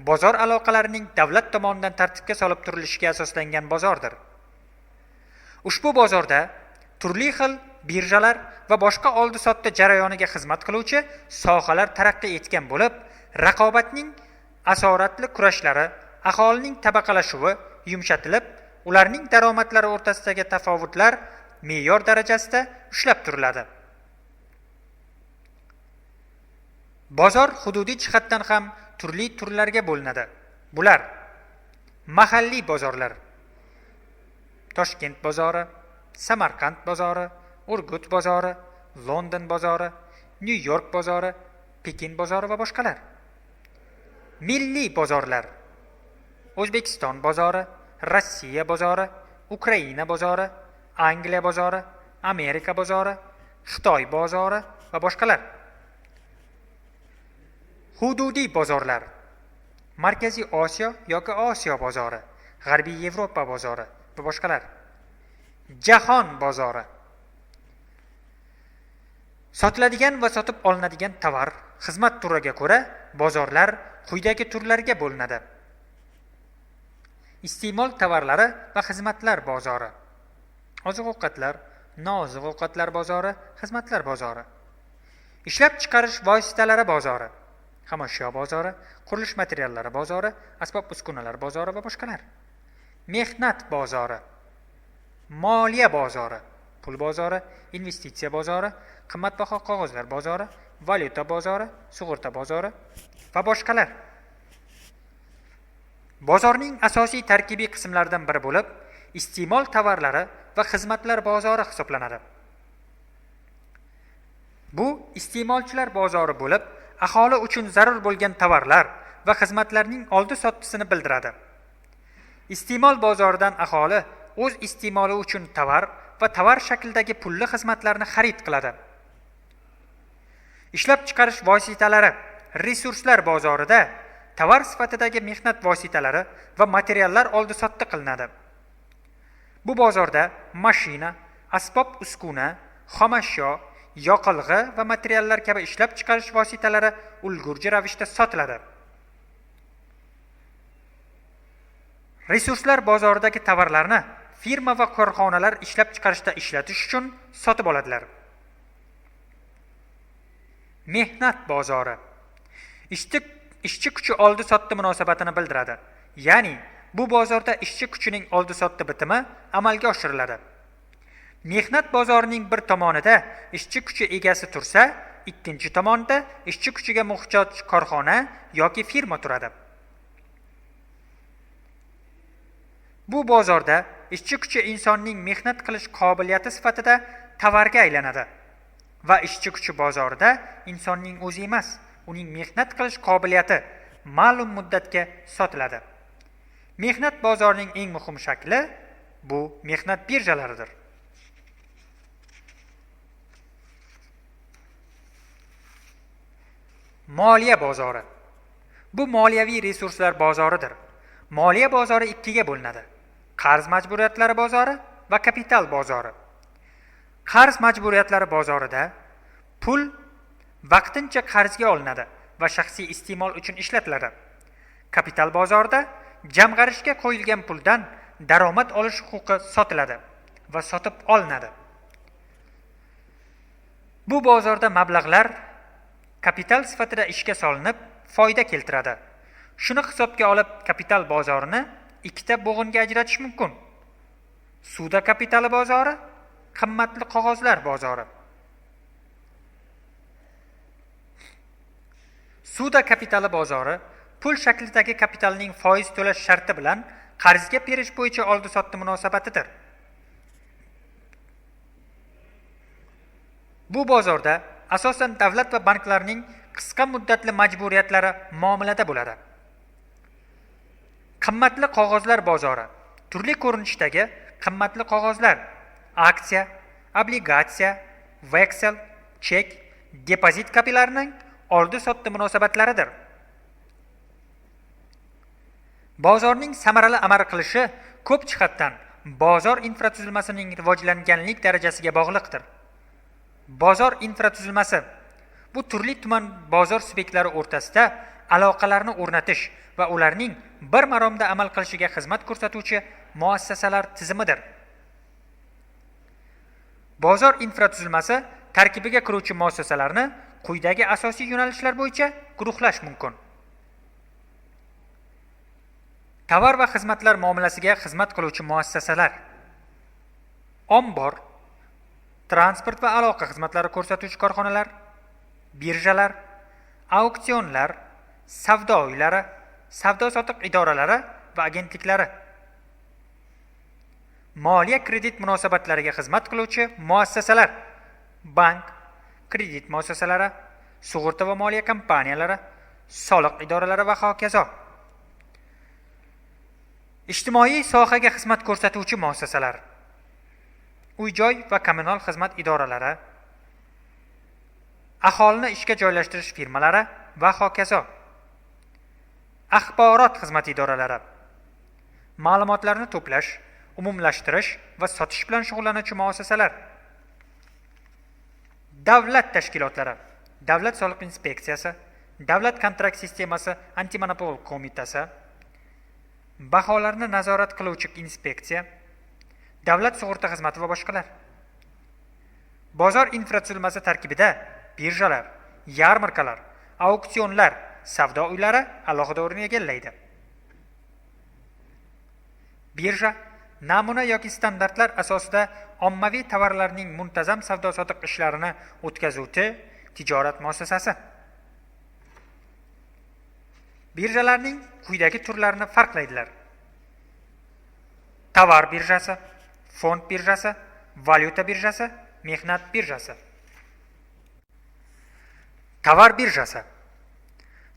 bozor aloqalarining davlat tomonidan tartibga solib turilishiga asoslangan bozordir. Ushbu bozorda turli xil birjalar va boshqa oldi-sotdi jarayoniga xizmat qiluvchi sohalar taraqqiy etgan bo'lib, raqobatning asoratli kurashlari, aholining tabaqalashuvi yumshatilib, ularning daromadlari o'rtasidagi tafovutlar me'yor darajasida ushlab turiladi. Bozor hududiy jihatdan ham turli turlarga bo'linadi. Bular: mahalliy bozorlar, Toshkent bozori, Samarqand bozori, Urgut bozori, London bozori, New York bozori, Pekin bozori va boshqalar. Milliy bozorlar: O'zbekiston bozori, Rossiya bozori, Ukraina bozori, Angliya bozori, Amerika bozori, Xitoy bozori va boshqalar. Hududiy bozorlar: Markaziy Osiyo yoki Osiyo bozori, G'arbiy Yevropa bozori va boshqalar. Jahon bozori: sotiladigan va sotib olinadigan tovar, xizmat turiga ko'ra bozorlar quyidagi turlarga bo'linadi. Iste'mol tovarlari va xizmatlar bozori, oziq-ovqatlar, nooziq-ovqatlar bozori, xizmatlar bozori, ishlab chiqarish vositalari bozori, xomashyo bozori, qurilish materiallari bozori, asbob-uskunalar bozori va boshqalar. Mehnat bozori, moliya bozori, pul bozori, investitsiya bozori, qimmatbaho qog'ozlar bozori, valyuta bozori, sug'urta bozori va boshqalar. Bozorning asosiy tarkibiy qismlaridan biri bo'lib, iste'mol tovarlari va xizmatlar bozori hisoblanadi. Bu iste'molchilar bozori bo'lib, aholi uchun zarur bo'lgan tovarlar va xizmatlarning oldi-sottisini bildiradi. Iste'mol bozoridan aholi o'z iste'moli uchun tovar va tovar shaklidagi pulli xizmatlarni xarid qiladi. Ishlab chiqarish vositalari, resurslar bozorida tovar sifatidagi mehnat vositalari va materiallar oldi-sotdi qilinadi. Bu bozorda mashina, asbob-uskuna, xomashyo, yoqilg'i va materiallar kabi ishlab chiqarish vositalari ulgurji ravishda sotiladi. Resurslar bozoridagi tovarlarni firma va korxonalar ishlab chiqarishda ishlatish uchun sotib oladilar. Mehnat bozori ishchi kuchi oldi-sotdi munosabatini bildiradi. Ya'ni bu bozorda ishchi kuchining oldi-sotdi bitimi amalga oshiriladi. Mehnat bozorining bir tomonida ishchi kuchi egasi tursa, ikkinchi tomonda ishchi kuchiga muhtoj korxona yoki firma turadi. Bu bozorda ishchi kuchi insonning mehnat qilish qobiliyati sifatida tovarga aylanadi va ishchi kuchi bozorida insonning o'zi emas, uning mehnat qilish qobiliyati ma'lum muddatga sotiladi. Mehnat bozorining eng muhim shakli bu mehnat birjalaridir. Moliya bozori. Bu moliyaviy resurslar bozoridir. Moliya bozori ikkiga bo'linadi: qarz majburiyatlari bozori va kapital bozori. Qarz majburiyatlari bozorida pul vaqtincha qarzga olinadi va shaxsiy iste'mol uchun ishlatiladi. Kapital bozorida jamg'arishga qo'yilgan puldan daromad olish huquqi sotiladi va sotib olinadi. Bu bozorda mablag'lar kapital sifatida ishga solinib, foyda keltiradi. Shuni hisobga olib, kapital bozorini ikkita bo'g'inga ajratish mumkin. Suda kapitali bozori, qimmatli qog'ozlar bozori. Suda kapitali bozori pul shaklidagi kapitalning foiz to'lash sharti bilan qarzga berish bo'yicha oldi-sotdi munosabatidir. Bu bozorda asosan davlat va banklarning qisqa muddatli majburiyatlari muomalada bo'ladi. Qimmatli qog'ozlar bozori turli ko'rinishdagi qimmatli qog'ozlar, aksiya, obligatsiya, veksel, chek, depozit kapilarining oldi-sotdi munosabatlaridir. Bozorning samarali amal qilishi ko'p jihatdan bozor infratuzilmasining rivojlanganlik darajasiga bog'liqdir. Bozor infratuzilmasi bu turli-tuman bozor subyektlari o'rtasida aloqalarni o'rnatish va ularning bir maromda amal qilishiga xizmat ko'rsatuvchi muassasalar tizimidir. Bozor infratuzilmasi tarkibiga kiruvchi muassasalarni quyidagi asosiy yo'nalishlar bo'yicha guruhlash mumkin. Tovar va xizmatlar muomalasiga xizmat qiluvchi muassasalar: ombor, transport va aloqa xizmatlari ko'rsatuvchi korxonalar, birjalar, auksionlar, savdo uylari, savdo-sotiq idoralari va agentliklari. Moliya kredit munosabatlariga xizmat qiluvchi muassasalar: bank, kredit muassasalari, sug'urta va moliya kompaniyalari, soliq idoralari va hokazo. Ijtimoiy sohaga xizmat ko'rsatuvchi muassasalar: uy-joy va kommunal xizmat idoralari, aholini ishga joylashtirish firmalari va hokazo. Axborot xizmat idoralari: ma'lumotlarni to'plash, umumlashtirish va sotish bilan shug'ullanuvchi muassasalar. Davlat tashkilotlari: Davlat soliq inspeksiyasi, Davlat kontrakt sistemasi antimonopol qo'mitasi, baholarni nazorat qiluvchi inspeksiya, davlat sug'urta xizmati va boshqalar. Bozor infratuzilmasi tarkibida birjalar, yarmarkalar, auksionlar, savdo uylari alohida o'rin egallaydi. Birja namuna yoki standartlar asosida ommaviy tovarlarning muntazam savdo-sotiq ishlarini o'tkazuvchi tijorat muassasasi. Birjalarning quyidagi turlarini farqlaydilar. tovar birjasi, fond birjasi, valyuta birjasi, mehnat birjasi. Tovar birjasi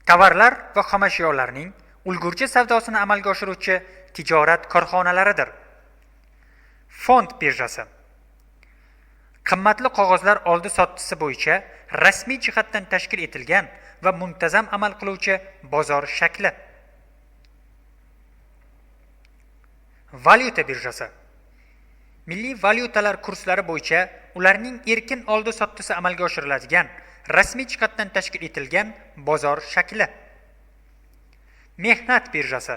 tovarlar va xomashyolarning ulgurji savdosini amalga oshiruvchi tijorat korxonalaridir. Fond birjasi qimmatli qog'ozlar oldi-sottisi bo'yicha rasmiy jihatdan tashkil etilgan va muntazam amal qiluvchi bozor shakli. Valyuta birjasi milliy valyutalar kurslari bo'yicha ularning erkin oldi-sottisi amalga oshiriladigan rasmiy jihatdan tashkil etilgan bozor shakli. Mehnat birjasi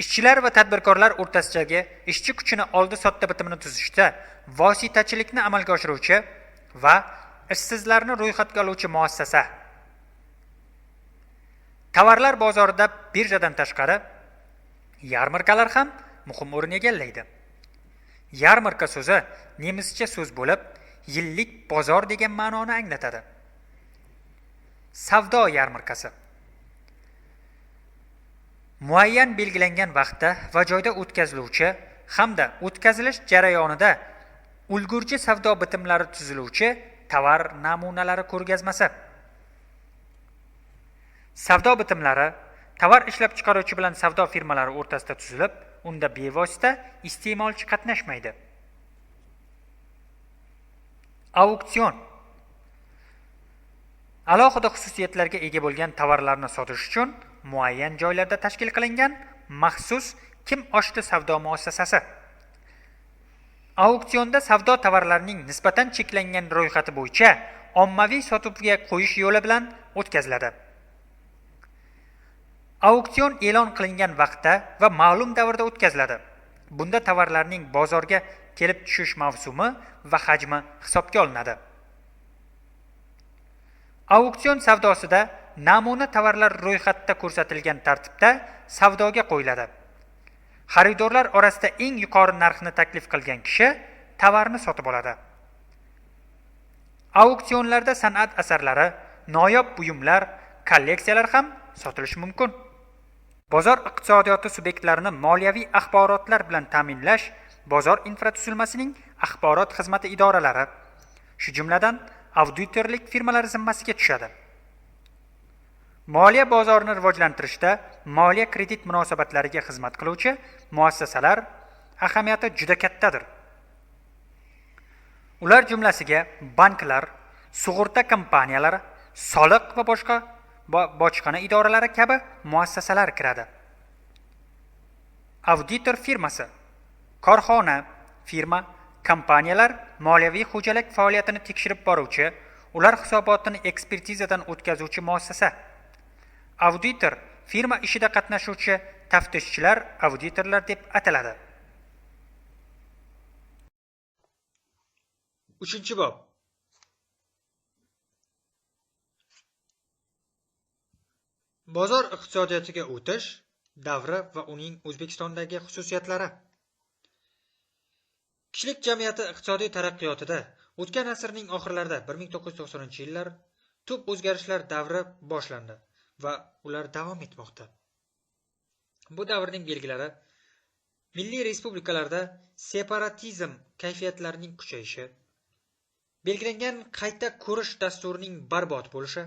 ishchilar va tadbirkorlar o'rtasidagi ishchi kuchini oldi-sotti bitimini tuzishda vositachilikni amalga oshiruvchi va ishsizlarni ro'yxatga oluvchi muassasa. Tovarlar bozorida birjadan tashqari yarmarkalar ham muhim o'rin egallaydi. Yarmarka so'zi nemischa so'z bo'lib, yillik bozor degan ma'noni anglatadi. Savdo yarmarkasi muayyan belgilangan vaqtda va joyda o'tkaziluvchi hamda o'tkazilish jarayonida ulgurji savdo bitimlari tuziluvchi tovar namunalari ko'rgazmasi. Savdo bitimlari tovar ishlab chiqaruvchi bilan savdo firmalari o'rtasida tuzilib, unda bevosita iste'molchi qatnashmaydi. Auksion alohida xususiyatlarga ega bo'lgan tovarlarni sotish uchun muayyan joylarda tashkil qilingan maxsus kim oshdi savdo muassasasi. Auksionda savdo tovarlarining nisbatan cheklangan ro'yxati bo'yicha ommaviy sotuvga qo'yish yo'li bilan o'tkaziladi. Auksion e'lon qilingan vaqtda va ma'lum davrda o'tkaziladi. Bunda tovarlarning bozorga kelib tushish mavsumi va hajmi hisobga olinadi. Auksion savdosida namuna tovarlar ro'yxatda ko'rsatilgan tartibda savdoga qo'yiladi. Xaridorlar orasida eng yuqori narxni taklif qilgan kishi tovarni sotib oladi. Auksionlarda san'at asarlari, noyob buyumlar, kolleksiyalar ham sotilishi mumkin. Bozor iqtisodiyoti subyektlarini moliyaviy axborotlar bilan ta'minlash bozor infratuzilmasining axborot xizmati idoralari, shu jumladan auditorlik firmalari zimmasiga tushadi. Moliya bozorini rivojlantirishda moliya kredit munosabatlariga xizmat qiluvchi muassasalar ahamiyati juda kattadir. Ular jumlasiga banklar, sug'urta kompaniyalari, soliq va boshqa bojxona idoralari kabi muassasalar kiradi. Auditor firmasi korxona, firma, kompaniyalar moliyaviy xo'jalik faoliyatini tekshirib boruvchi, ular hisobotini ekspertizadan o'tkazuvchi muassasa. Auditor firma ishida qatnashuvchi taftishchilar auditorlar deb ataladi. 3-bob. Bozor iqtisodiyotiga o'tish davri va uning O'zbekistondagi xususiyatlari. Kishilik jamiyati iqtisodiy taraqqiyotida o'tgan asrning oxirlarida 1990-yillar tub o'zgarishlar davri boshlandi va ular davom etmoqda. Bu davrning belgilari milliy respublikalarda separatizm kayfiyatlarining kuchayishi, belgilangan qayta ko'rish dasturining barbod bo'lishi,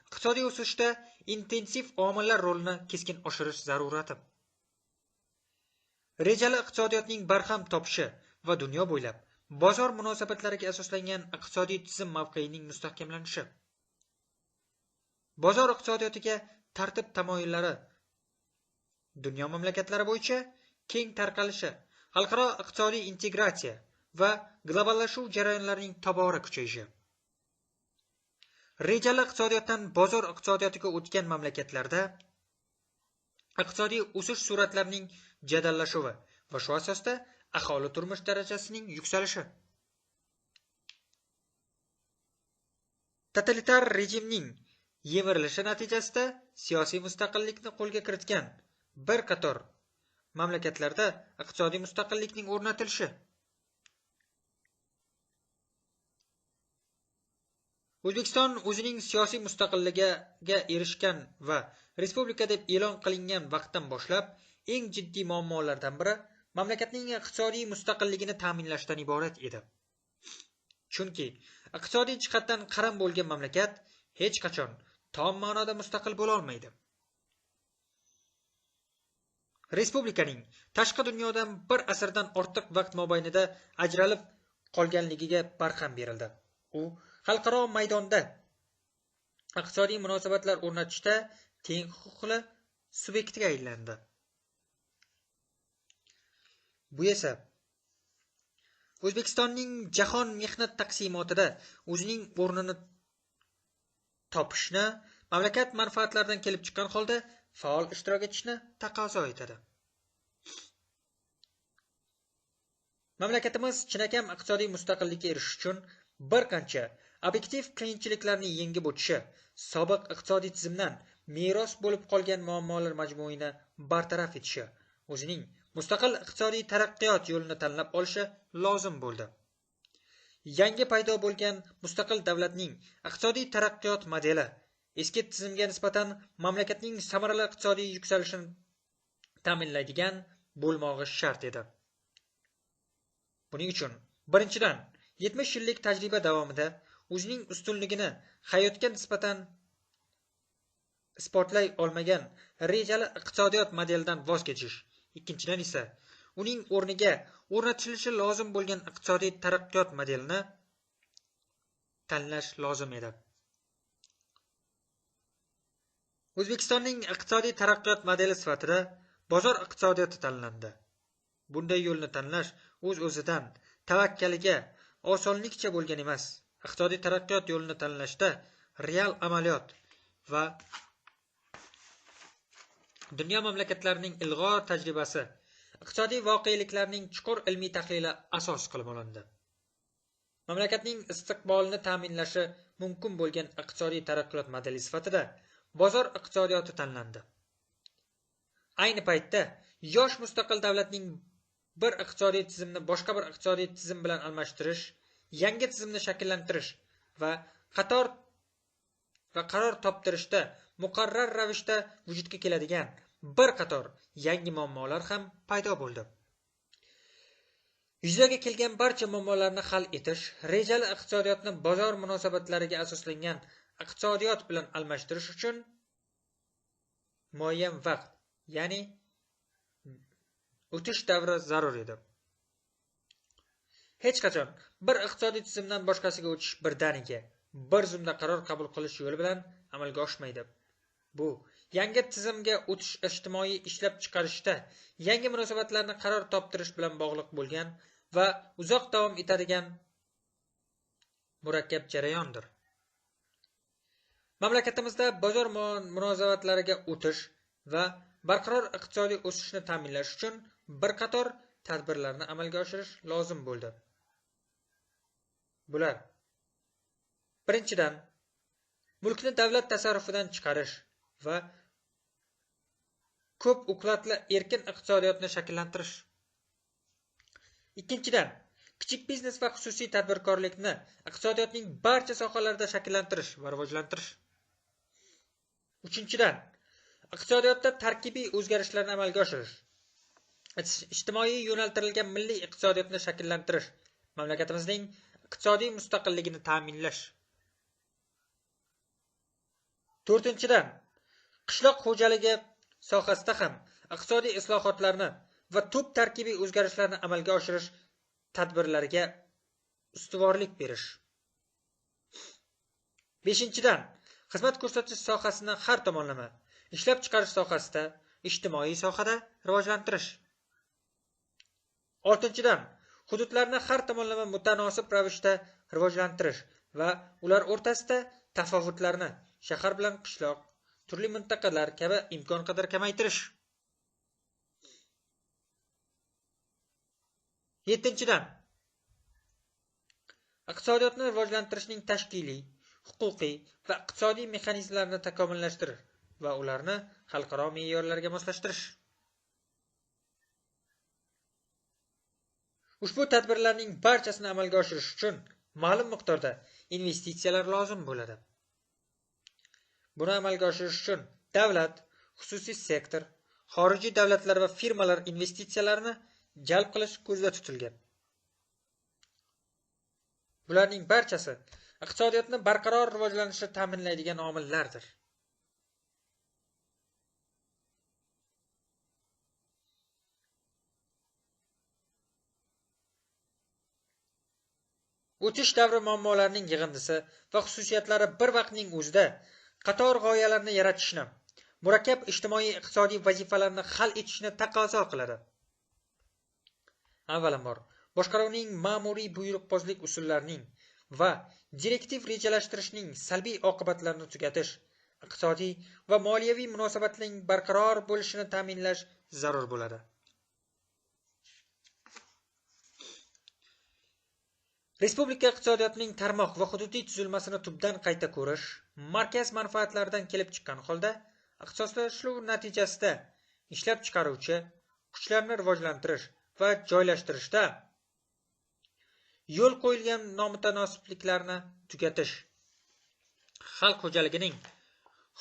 iqtisodiy o'sishda intensiv omillar rolini keskin oshirish zarurati. Rejali iqtisodiyotning barham topishi va dunyo bo'ylab bozor munosabatlariga asoslangan iqtisodiy tizim mavqeyining mustahkamlanishi. Bozor iqtisodiyotiga tartib tamoyillari dunyo mamlakatlari bo'yicha keng tarqalishi, xalqaro iqtisodiy integratsiya va globallashuv jarayonlarining tobora kuchayishi. Rejali iqtisodiyotdan bozor iqtisodiyotiga o'tgan mamlakatlarda iqtisodiy o'sish sur'atlarining jadallashuvi va shu asosda aholi turmush darajasining yuksalishi. Totalitar rejimning yemirilishi natijasida siyosiy mustaqillikni qo'lga kiritgan bir qator mamlakatlarda iqtisodiy mustaqillikning o'rnatilishi. O'zbekiston o'zining siyosiy mustaqilligiga erishgan va respublika deb e'lon qilingan vaqtdan boshlab eng jiddiy muammolardan biri mamlakatning iqtisodiy mustaqilligini ta'minlashdan iborat edi. Chunki iqtisodiy jihatdan qaram bo'lgan mamlakat hech qachon tom ma'noda mustaqil bo'la olmaydi. Respublikaning tashqi dunyodan bir asrdan ortiq vaqt mobaynida ajralib qolganligiga barham berildi. U xalqaro maydonda iqtisodiy munosabatlar o'rnatishda teng huquqli subyektga aylandi. Bu esa O'zbekistonning jahon mehnat taqsimotida o'zining o'rnini topishni, mamlakat manfaatlaridan kelib chiqqan holda faol ishtirok etishni taqozo etadi. Mamlakatimiz chinakam iqtisodiy mustaqillikka erishish uchun bir qancha obyektiv qiyinchiliklarni yengib o'tishi, sobiq iqtisodiy tizimdan meros bo'lib qolgan muammolar majmuini bartaraf etishi, o'zining mustaqil iqtisodiy taraqqiyot yo'lini tanlab olishi lozim bo'ldi. Yangi paydo bo'lgan mustaqil davlatning iqtisodiy taraqqiyot modeli eski tizimga nisbatan mamlakatning samarali iqtisodiy yuksalishini ta'minlaydigan bo'lmog'i shart edi. Buning uchun birinchidan 70 yillik tajriba davomida o'zining ustunligini hayotga nisbatan isbotlay olmagan rejali iqtisodiyot modelidan voz kechish, ikkinchidan esa uning o'rniga o'rnatilishi lozim bo'lgan iqtisodiy taraqqiyot modelini tanlash lozim edi. O'zbekistonning iqtisodiy taraqqiyot modeli sifatida bozor iqtisodiyoti tanlandi. Bunday yo'lni tanlash o'z-o'zidan tavakkaliga osonlikcha bo'lgan emas. Iqtisodiy taraqqiyot yo'lini tanlashda real amaliyot va dunyo mamlakatlarining ilg'or tajribasi, iqtisodiy voqeliklarning chuqur ilmiy tahlili asos qilib olindi. Mamlakatning istiqbolini ta'minlashi mumkin bo'lgan iqtisodiy taraqqiyot modeli sifatida bozor iqtisodiyoti tanlandi. Ayni paytda yosh mustaqil davlatning bir iqtisodiy tizimni boshqa bir iqtisodiy tizim bilan almashtirish, yangi tizimni shakllantirish va qaror toptirishda muqarrar ravishda vujudga keladigan bir qator yangi muammolar ham paydo bo'ldi. Yuzaga kelgan barcha muammolarni hal etish, rejali iqtisodiyotni bozor munosabatlariga asoslangan iqtisodiyot bilan almashtirish uchun muayyan vaqt, ya'ni o'tish davri zarur edi. Hech qachon bir iqtisodiy tizimdan boshqasiga o'tish birdaniga, bir zumda qaror qabul qilish yo'li bilan amalga oshmaydi. Bu yangi tizimga o'tish ijtimoiy ishlab chiqarishda yangi munosabatlarni qaror toptirish bilan bog'liq bo'lgan va uzoq davom etadigan murakkab jarayondir. Mamlakatimizda bozor munosabatlariga o'tish va barqaror iqtisodiy o'sishni ta'minlash uchun bir qator tadbirlarni amalga oshirish lozim bo'ldi. Bular: birinchidan, mulkni davlat tasarrufidan chiqarish va ko'p uklatli erkin iqtisodiyotni shakllantirish. Ikkinchidan, kichik biznes va xususiy tadbirkorlikni iqtisodiyotning barcha sohalarida shakllantirish va rivojlantirish. Uchinchidan, iqtisodiyotda tarkibiy o'zgarishlarni amalga oshirish, ijtimoiy yo'naltirilgan milliy iqtisodiyotni shakllantirish, mamlakatimizning iqtisodiy mustaqilligini ta'minlash. To'rtinchidan, qishloq xo'jaligi sohasida ham iqtisodiy islohotlarni va tub tarkibiy o'zgarishlarni amalga oshirish tadbirlariga ustuvorlik berish. Beshinchidan, xizmat ko'rsatish sohasini har tomonlama, ishlab chiqarish sohasida, ijtimoiy sohada rivojlantirish. Oltinchidan, hududlarni har tomonlama mutanosib ravishda rivojlantirish va ular o'rtasida tafovutlarni shahar bilan qishloq, turli mintaqalar kabi imkon qadar kamaytirish. Yettinchidan, iqtisodiyotni rivojlantirishning tashkiliy, huquqiy va iqtisodiy mexanizmlarini takomillashtirish va ularni xalqaro me'yorlarga moslashtirish. Ushbu tadbirlarning barchasini amalga oshirish uchun ma'lum miqdorda investitsiyalar lozim bo'ladi. Buni amalga oshirish uchun davlat, xususiy sektor, xorijiy davlatlar va firmalar investitsiyalarini jalb qilish ko'zda tutilgan. Bularning barchasi iqtisodiyotni barqaror rivojlanishini ta'minlaydigan omillardir. O'tish davri muammolarining yig'indisi va xususiyatlari bir vaqtning o'zida qator g'oyalarni yaratishni, murakkab ijtimoiy-iqtisodiy vazifalarni hal etishni taqozo qiladi. Avvalambor, boshqaruvning ma'muriy buyruqbozlik usullarining va direktiv rejalashtirishning salbiy oqibatlarini tugatish, iqtisodiy va moliyaviy munosabatning barqaror bo'lishini ta'minlash zarur bo'ladi. Respublika iqtisodiyotining tarmoq va hududiy tuzilmasini tubdan qayta ko'rish, markaz manfaatlaridan kelib chiqqan holda ixtisoslashuv natijasida ishlab chiqaruvchi kuchlarni rivojlantirish va joylashtirishda yo'l qo'yilgan nomutanosibliklarni tugatish, xalq xo'jaligining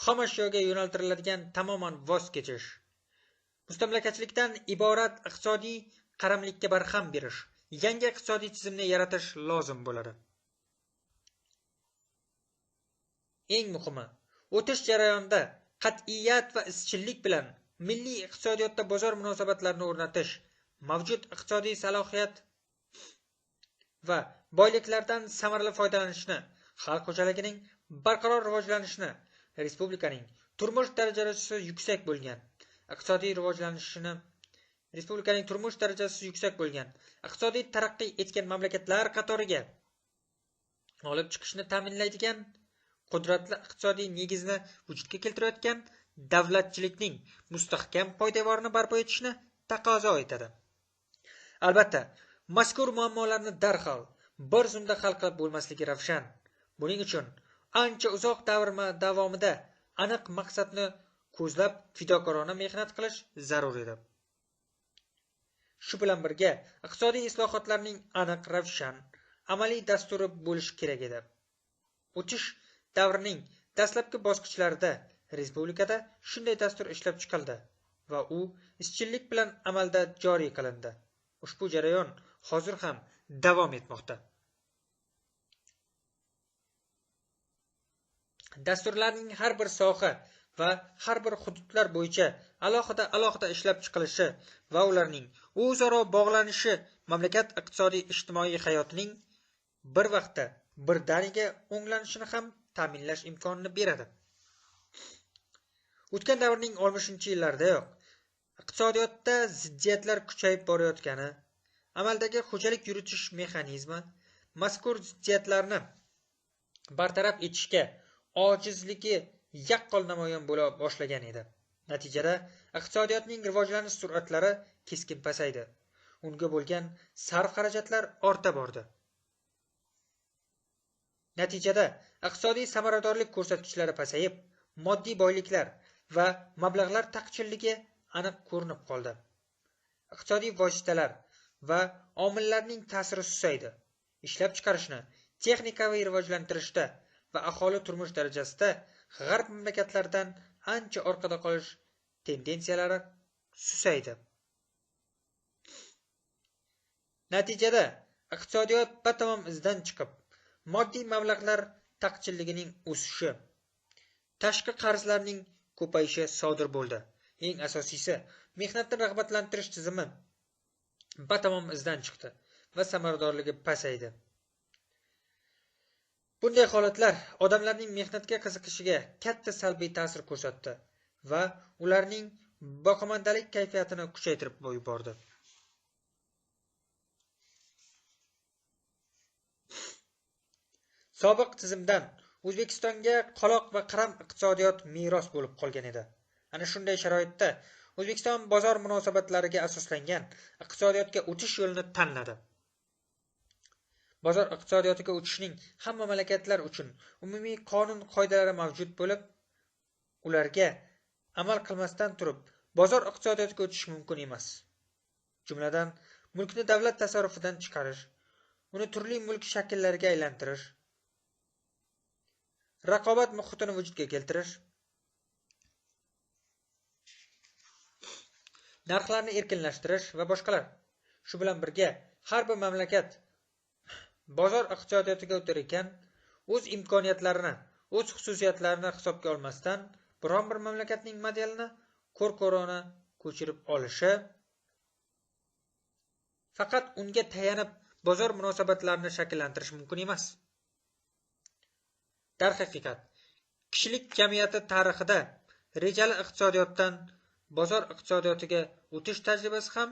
xom ashyoga yo'naltiriladigan tamoman voz kechish, mustamlakachilikdan iborat iqtisodiy qaramlikka barham berish, yangi iqtisodiy tizimni yaratish lozim bo'ladi. Eng muhimi, o'tish jarayonida qat'iyat va izchillik bilan milliy iqtisodiyotda bozor munosabatlarini o'rnatish, mavjud iqtisodiy salohiyat va boyliklardan samarali foydalanishni, xalq xo'jaligining barqaror rivojlanishini, respublikaning turmush darajasi yuksak bo'lgan iqtisodiy taraqqiy etgan mamlakatlar qatoriga olib chiqishni ta'minlaydigan qudratli iqtisodiy negizni vujudga keltirayotgan davlatchilikning mustahkam poydevorini barpo etishni taqozo etadi. Albatta, mazkur muammolarni darhol bir zumda hal qilib bo'lmasligi ravshan. Buning uchun ancha uzoq davr davomida aniq maqsadni ko'zlab fidokorona mehnat qilish zarur edi. Shu bilan birga iqtisodiy islohotlarning aniq, ravshan, amaliy dasturi bo'lishi kerak edi. O'tish davrining dastlabki bosqichlarida respublikada shunday dastur ishlab chiqildi va u izchillik bilan amalda joriy qilindi. Ushbu jarayon hozir ham davom etmoqda. Dasturlarning har bir soha va har bir hududlar bo'yicha alohida ishlab chiqilishi va ularning o'zaro bog'lanishi mamlakat iqtisodiy ijtimoiy hayotining bir vaqtda birdaniga o'nglanishini ham ta'minlash imkonini beradi. O'tgan davrning 60-yillaridayoq iqtisodiyotda ziddiyatlar kuchayib borayotgani, amaldagi xo'jalik yuritish mexanizmi mazkur ziddiyatlarni bartaraf etishga ojizligi yaqqol namoyon bo'la boshlagan edi. Natijada iqtisodiyotning rivojlanish sur'atlari keskin pasaydi. Unga bo'lgan sarf xarajatlar orta bordi. Natijada iqtisodiy samaradorlik ko'rsatkichlari pasayib, moddiy boyliklar va mablag'lar taqchilligi aniq ko'rinib qoldi. Iqtisodiy vositalar va omillarning ta'siri susaydi. Ishlab chiqarishni texnikaviy rivojlantirishda va aholi turmush darajasida g'arb mamlakatlaridan ancha orqada qolish tendensiyalari susaydi. Natijada iqtisodiyot batamom izdan chiqib, moddiy mablag'lar taqchilligining o'sishi, tashqi qarzlarning ko'payishi sodir bo'ldi. Eng asosiysi, mehnatni rag'batlantirish tizimi batamom izdan chiqdi va samaradorligi pasaydi. Bunday holatlar odamlarning mehnatga qiziqishiga katta salbiy ta'sir ko'rsatdi va ularning boqimandalik kayfiyatini kuchaytirib yubordi. Sobiq tizimdan O'zbekistonga qoloq va qaram iqtisodiyot meros bo'lib qolgan edi. Ana shunday sharoitda O'zbekiston bozor munosabatlariga asoslangan iqtisodiyotga o'tish yo'lini tanladi. Bozor iqtisodiyotiga o'tishning hamma mamlakatlar uchun umumiy qonun qoidalari mavjud bo'lib, ularga amal qilmasdan turib bozor iqtisodiyotiga o'tish mumkin emas. Jumladan, mulkni davlat tasarrufidan chiqarish, uni turli mulk shakllariga aylantirish, raqobat muhitini vujudga keltirish, narxlarni erkinlashtirish va boshqalar. Shu bilan birga har bir mamlakat bozor iqtisodiyotiga o'tar ekan, o'z imkoniyatlarini, o'z xususiyatlarini hisobga olmasdan biron bir mamlakatning modelini ko'rona ko'chirib olishi, faqat unga tayanib bozor munosabatlarini shakllantirish mumkin emas. Darhaqiqat, kishilik jamiyati tarixida rejali iqtisodiyotdan bozor iqtisodiyotiga o'tish tajribasi ham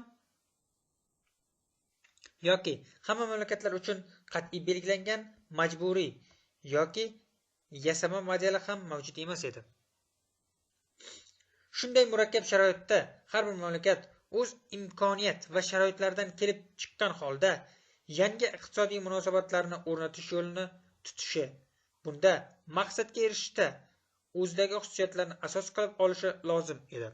yoki hamma mamlakatlar uchun qat'iy belgilangan majburiy yoki yasama modeli ham mavjud emas edi. Shunday murakkab sharoitda har bir mamlakat o'z imkoniyat va sharoitlaridan kelib chiqqan holda yangi iqtisodiy munosabatlarni o'rnatish yo'lini tutishi, bunda maqsadga erishishda o'zidagi xususiyatlarni asos qilib olishi lozim edi.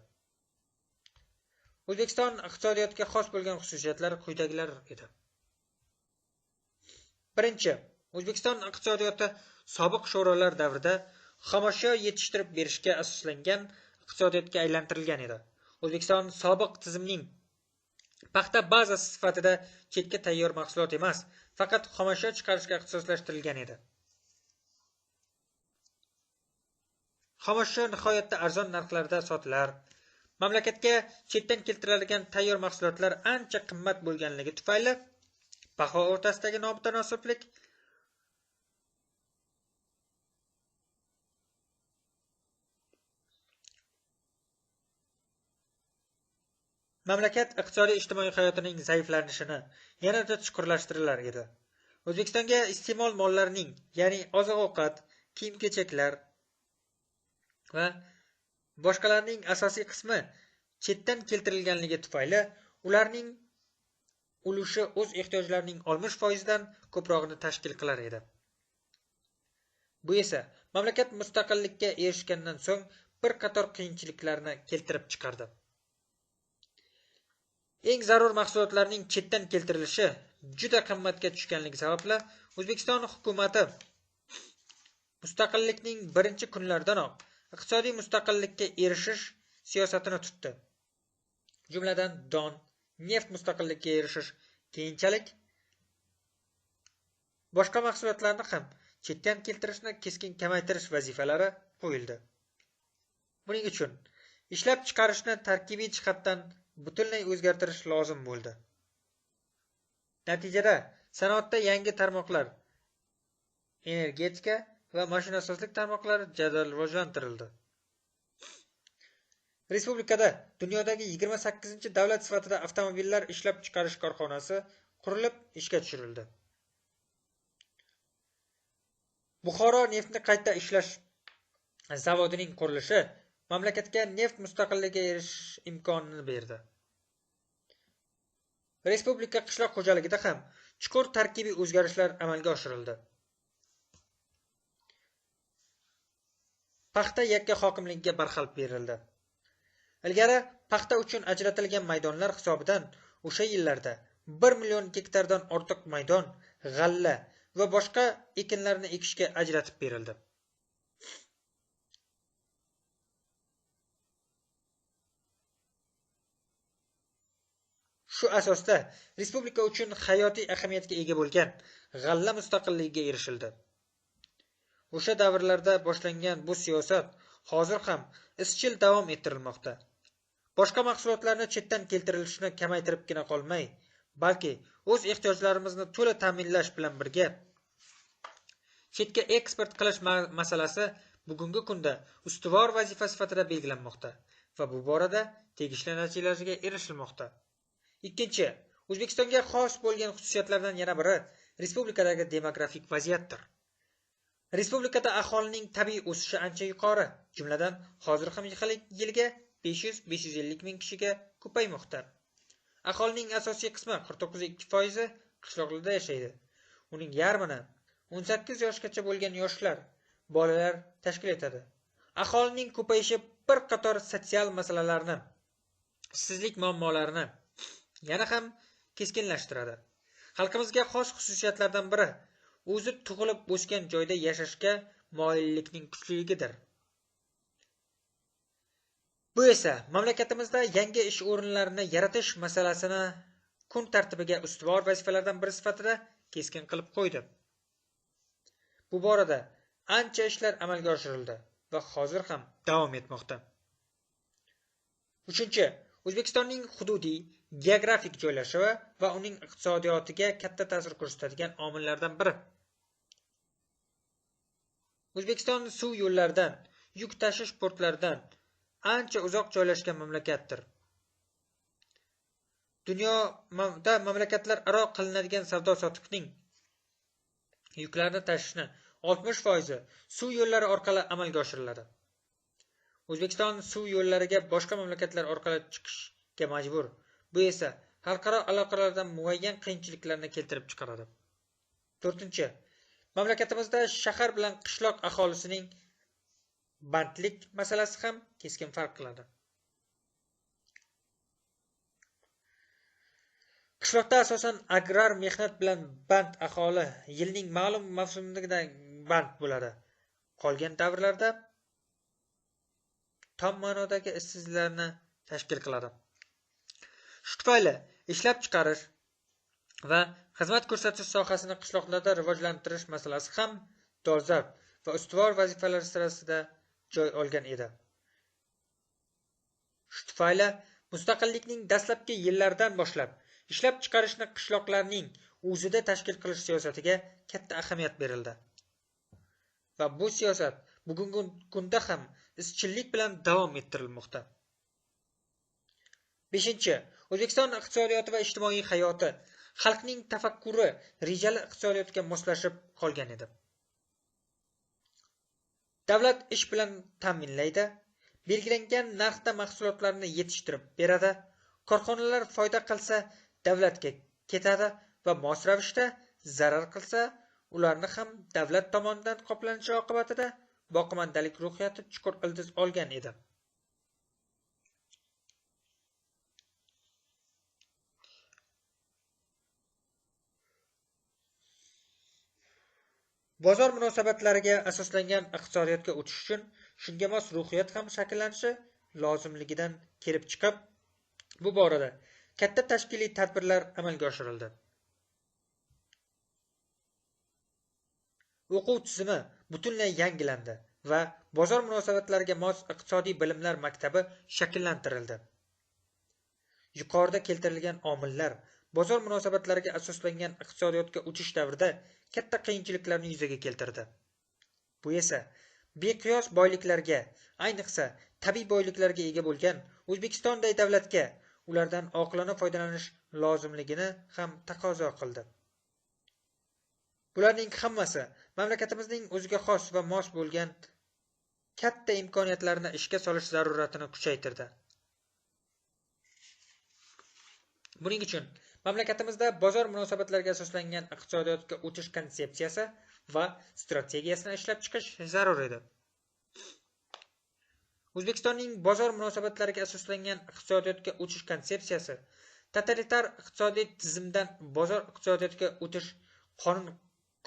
O'zbekiston iqtisodiyotiga xos bo'lgan xususiyatlari quyidagilar edi. Birinchi, O'zbekiston iqtisodiyoti sobiq sho'rolar davrida xomashyo yetishtirib berishga asoslangan iqtisodiyotga aylantirilgan edi. O'zbekiston sobiq tizimning paxta bazasi sifatida chetga tayyor mahsulot emas, faqat xomashyo chiqarishga ixtisoslashtirilgan edi. Xomashyo nihoyatda arzon narxlarda sotilar. Mamlakatga chetdan keltiriladigan tayyor mahsulotlar ancha qimmat bo'lganligi tufayli baho o'rtasidagi nomutanosiblik mamlakat iqtisodiy-ijtimoiy hayotining zaiflanishini yanada chuqurlashtirilar edi. O'zbekistonga iste'mol mollarining, ya'ni oziq-ovqat, kiyim-kechaklar va boshqalarning asosiy qismi chetdan keltirilganligi tufayli ularning ulushi o'z ehtiyojlarining 60% dan ko'prog'ini tashkil qilar edi. Bu esa mamlakat mustaqillikka erishgandan so'ng bir qator qiyinchiliklarni keltirib chiqardi. Eng zarur mahsulotlarning chetdan keltirilishi juda qimmatga tushganligi sababli O'zbekiston hukumati mustaqillikning birinchi kunlaridanoq iqtisodiy mustaqillikka erishish siyosatini tutdi. Jumladan don, neft mustaqillikka erishish, keyinchalik boshqa mahsulotlarni ham chetdan keltirishni keskin kamaytirish vazifalari qo'yildi. Buning uchun ishlab chiqarishni tarkibiy jihatdan butunlay o'zgartirish lozim bo'ldi. Natijada sanoatda yangi tarmoqlar, energetika va mashinasozlik tarmoqlari jadal rivojlantirildi. Respublikada dunyodagi 28-davlat sifatida avtomobillar ishlab chiqarish korxonasi qurilib ishga tushirildi. Buxoro neftni qayta ishlash zavodining qurilishi mamlakatga neft mustaqilligiga erishish imkonini berdi. Respublika qishloq xo'jaligida ham chuqur tarkibiy o'zgarishlar amalga oshirildi. Paxta yakka hokimligiga barham berildi. Ilgari paxta uchun ajratilgan maydonlar hisobidan o'sha yillarda 1 million gektardan ortiq maydon g'alla va boshqa ekinlarni ekishga ajratib berildi. Shu asosda respublika uchun hayotiy ahamiyatga ega bo'lgan g'alla mustaqilligiga erishildi. O'sha davrlarda boshlangan bu siyosat hozir ham izchil davom ettirilmoqda. Boshqa mahsulotlarni chetdan keltirilishini kamaytiribgina qolmay, balki o'z ehtiyojlarimizni to'la ta'minlash bilan birga chetga eksport qilish masalasi bugungi kunda ustuvor vazifa sifatida belgilanmoqda va bu borada tegishli natijalarga erishilmoqda. Ikkinchi, O'zbekistonga xos bo'lgan xususiyatlardan yana biri respublikadagi demografik vaziyatdir. Respublikada aholining tabiiy o'sishi ancha yuqori, jumladan hozir ham yilga 500-550 ming kishiga ko'paymoqda. Aholining asosiy qismi 49.2% qishloqlarda yashaydi. Uning yarmini 18 yoshgacha bo'lgan yoshlar, bolalar tashkil etadi. Aholining ko'payishi bir qator sotsial masalalarni, ishsizlik muammolarini yana ham keskinlashtiradi. Xalqimizga xos xususiyatlardan biri o'zi tug'ilib o'sgan joyda yashashga moyillikning kuchligidir. Bu esa mamlakatimizda yangi ish o'rinlarini yaratish masalasini kun tartibiga ustuvor vazifalardan biri sifatida keskin qilib qo'ydi. Bu borada ancha ishlar amalga oshirildi va hozir ham davom etmoqda. 3. O'zbekistonning hududiy, geografik joylashuvi va uning iqtisodiyotiga katta ta'sir ko'rsatadigan omillardan biri. O'zbekiston suv yo'llaridan, yuk tashish portlaridan ancha uzoq joylashgan mamlakatdir. Dunyoda mamlakatlar aro qilinadigan savdo-sotiqning yuklarni tashishni 60% suv yo'llari orqali amalga oshiriladi. O'zbekiston suv yo'llariga boshqa mamlakatlar orqali chiqishga majbur. Bu esa xalqaro aloqalarda muayyan qiyinchiliklarni keltirib chiqaradi. 4. Mamlakatimizda shahar bilan qishloq aholisining bandlik masalasi ham keskin farq qiladi. Qishloqda asosan agrar mehnat bilan band aholi yilning ma'lum mavsumida band bo'ladi. Qolgan davrlarda tom ma'nodagi ishsizlarni tashkil qiladi. Shu tufayli ishlab chiqarish va xizmat ko'rsatish sohasini qishloqlarda rivojlantirish masalasi ham dolzarb va ustuvor vazifalar sirasida joy olgan edi. Shu tufayli mustaqillikning dastlabki yillaridan boshlab ishlab chiqarishni qishloqlarning o'zida tashkil qilish siyosatiga katta ahamiyat berildi. Va bu siyosat bugungi kunda ham izchillik bilan davom ettirilmoqda. 5. O'zbekiston iqtisodiyoti va ijtimoiy hayoti xalqning tafakkuri rejali iqtisodiyotga moslashib qolgan edi. Davlat ish bilan ta'minlaydi, belgilangan narxda mahsulotlarni yetishtirib beradi, korxonalar foyda qilsa davlatga ketadi va mos ravishda zarar qilsa ularni ham davlat tomonidan qoplanishi oqibatida boqimandalik ruhiyati chuqur ildiz olgan edi. Bozor munosabatlariga asoslangan iqtisodiyotga o'tish uchun shunga mos ruhiyat ham shakllanishi lozimligidan kelib chiqib, bu borada katta tashkiliy tadbirlar amalga oshirildi. O'quv tizimi butunlay yangilandi va bozor munosabatlariga mos iqtisodiy bilimlar maktabi shakllantirildi. Yuqorida keltirilgan omillar bozor munosabatlariga asoslangan iqtisodiyotga o'tish davrida katta qiyinchiliklarni yuzaga keltirdi. Bu esa beqiyos boyliklarga, ayniqsa tabiiy boyliklarga ega bo'lgan O'zbekistonday davlatga ulardan oqilona foydalanish lozimligini ham taqozo qildi. Bularning hammasi mamlakatimizning o'ziga xos va mos bo'lgan katta imkoniyatlarni ishga solish zaruratini kuchaytirdi. Buning uchun mamlakatimizda bozor munosabatlariga asoslangan iqtisodiyotga o'tish konsepsiyasi va strategiyasini ishlab chiqish zarur edi. O'zbekistonning bozor munosabatlariga asoslangan iqtisodiyotga o'tish konsepsiyasi totalitar iqtisodiy tizimdan bozor iqtisodiyotiga o'tish qonun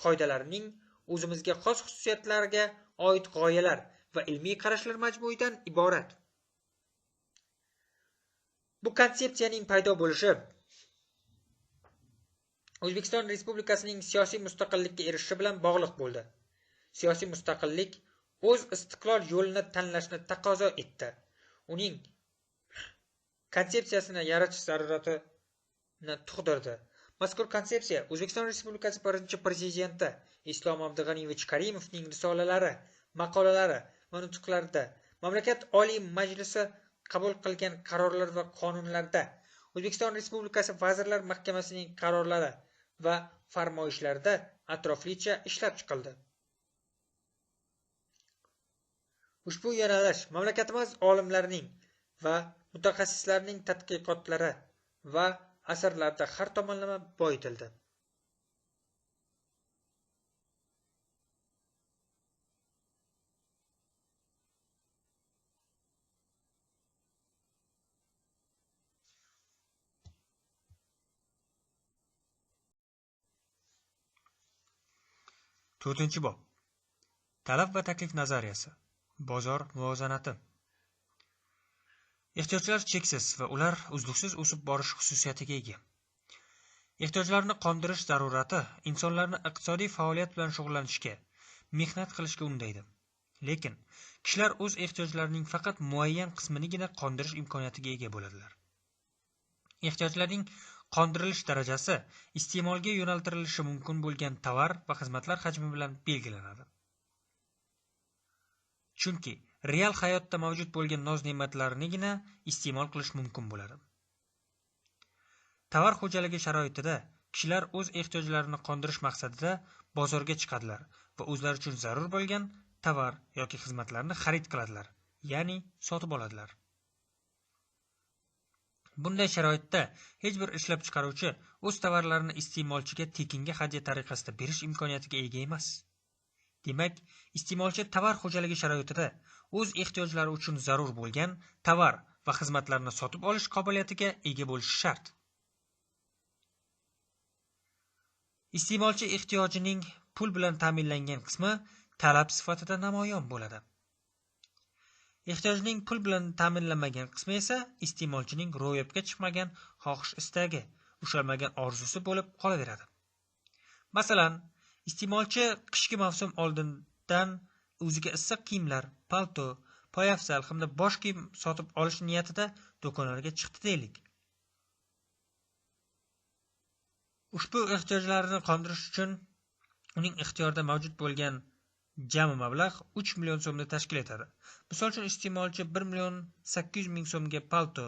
qoidalarining o'zimizga xos xususiyatlariga oid g'oyalar va ilmiy qarashlar majmuidan iborat. Bu konsepsiyaning paydo bo'lishi O'zbekiston Respublikasining siyosiy mustaqillikka erishishi bilan bog'liq bo'ldi. Siyosiy mustaqillik o'z istiqlol yo'lini tanlashni taqozo etdi. Uning konsepsiyasini yaratish zaruratini tug'dirdi. Mazkur konsepsiya O'zbekiston Respublikasi birinchi prezidenti Islom Abdug'aniyevich Karimovning risolalari, maqolalari va nutqlarida, mamlakat Oliy Majlisi qabul qilgan qarorlar va qonunlarda, O'zbekiston Respublikasi Vazirlar Mahkamasining qarorlari va farmoyishlarida atroflicha ishlab chiqildi. Ushbu yo'nalish mamlakatimiz olimlarining va mutaxassislarining tadqiqotlari va asarlarda har tomonlama boyitildi. To'rtinchi bob. Talab va taklif nazariyasi. Bozor muvozanati. Ehtiyojlar cheksiz va ular uzluksiz o'sib borish xususiyatiga ega. Ehtiyojlarni qondirish zarurati insonlarni iqtisodiy faoliyat bilan shug'ullanishga, mehnat qilishga undaydi. Lekin kishilar o'z ehtiyojlarining faqat muayyan qisminigina qondirish imkoniyatiga ega bo'ladilar. Ehtiyojlarning qondirilish darajasi iste'molga yo'naltirilishi mumkin bo'lgan tovar va xizmatlar hajmi bilan belgilanadi. Chunki real hayotda mavjud bo'lgan noz-ne'matlarnigina iste'mol qilish mumkin bo'ladi. Tovar xo'jaligi sharoitida kishilar o'z ehtiyojlarini qondirish maqsadida bozorga chiqadilar va o'zlari uchun zarur bo'lgan tovar yoki xizmatlarni xarid qiladilar, ya'ni sotib oladilar. Bunday sharoitda hech bir ishlab chiqaruvchi o'z tovarlarini iste'molchiga tekinga hadya tariqasida berish imkoniyatiga ega emas. Demak, iste'molchi tovar xo'jaligi sharoitida o'z ehtiyojlari uchun zarur bo'lgan tovar va xizmatlarni sotib olish qobiliyatiga ega bo'lishi shart. Iste'molchi ehtiyojining pul bilan ta'minlangan qismi talab sifatida namoyon bo'ladi. Ehtiyojning pul bilan ta'minlanmagan qismi esa iste'molchining ro'yobga chiqmagan xohish-istagi, ushalmagan orzusi bo'lib qolaveradi. Masalan, iste'molchi qishki mavsum oldindan o'ziga issiq kiyimlar, palto, poyafzal hamda bosh kiyim sotib olish niyatida do'konlarga chiqdi deylik. Ushbu ehtiyojlarini qondirish uchun uning ixtiyorida mavjud bo'lgan jami mablag' 3 million so'mni tashkil etadi. Misol uchun iste'molchi 1.800.000 so'mga palto,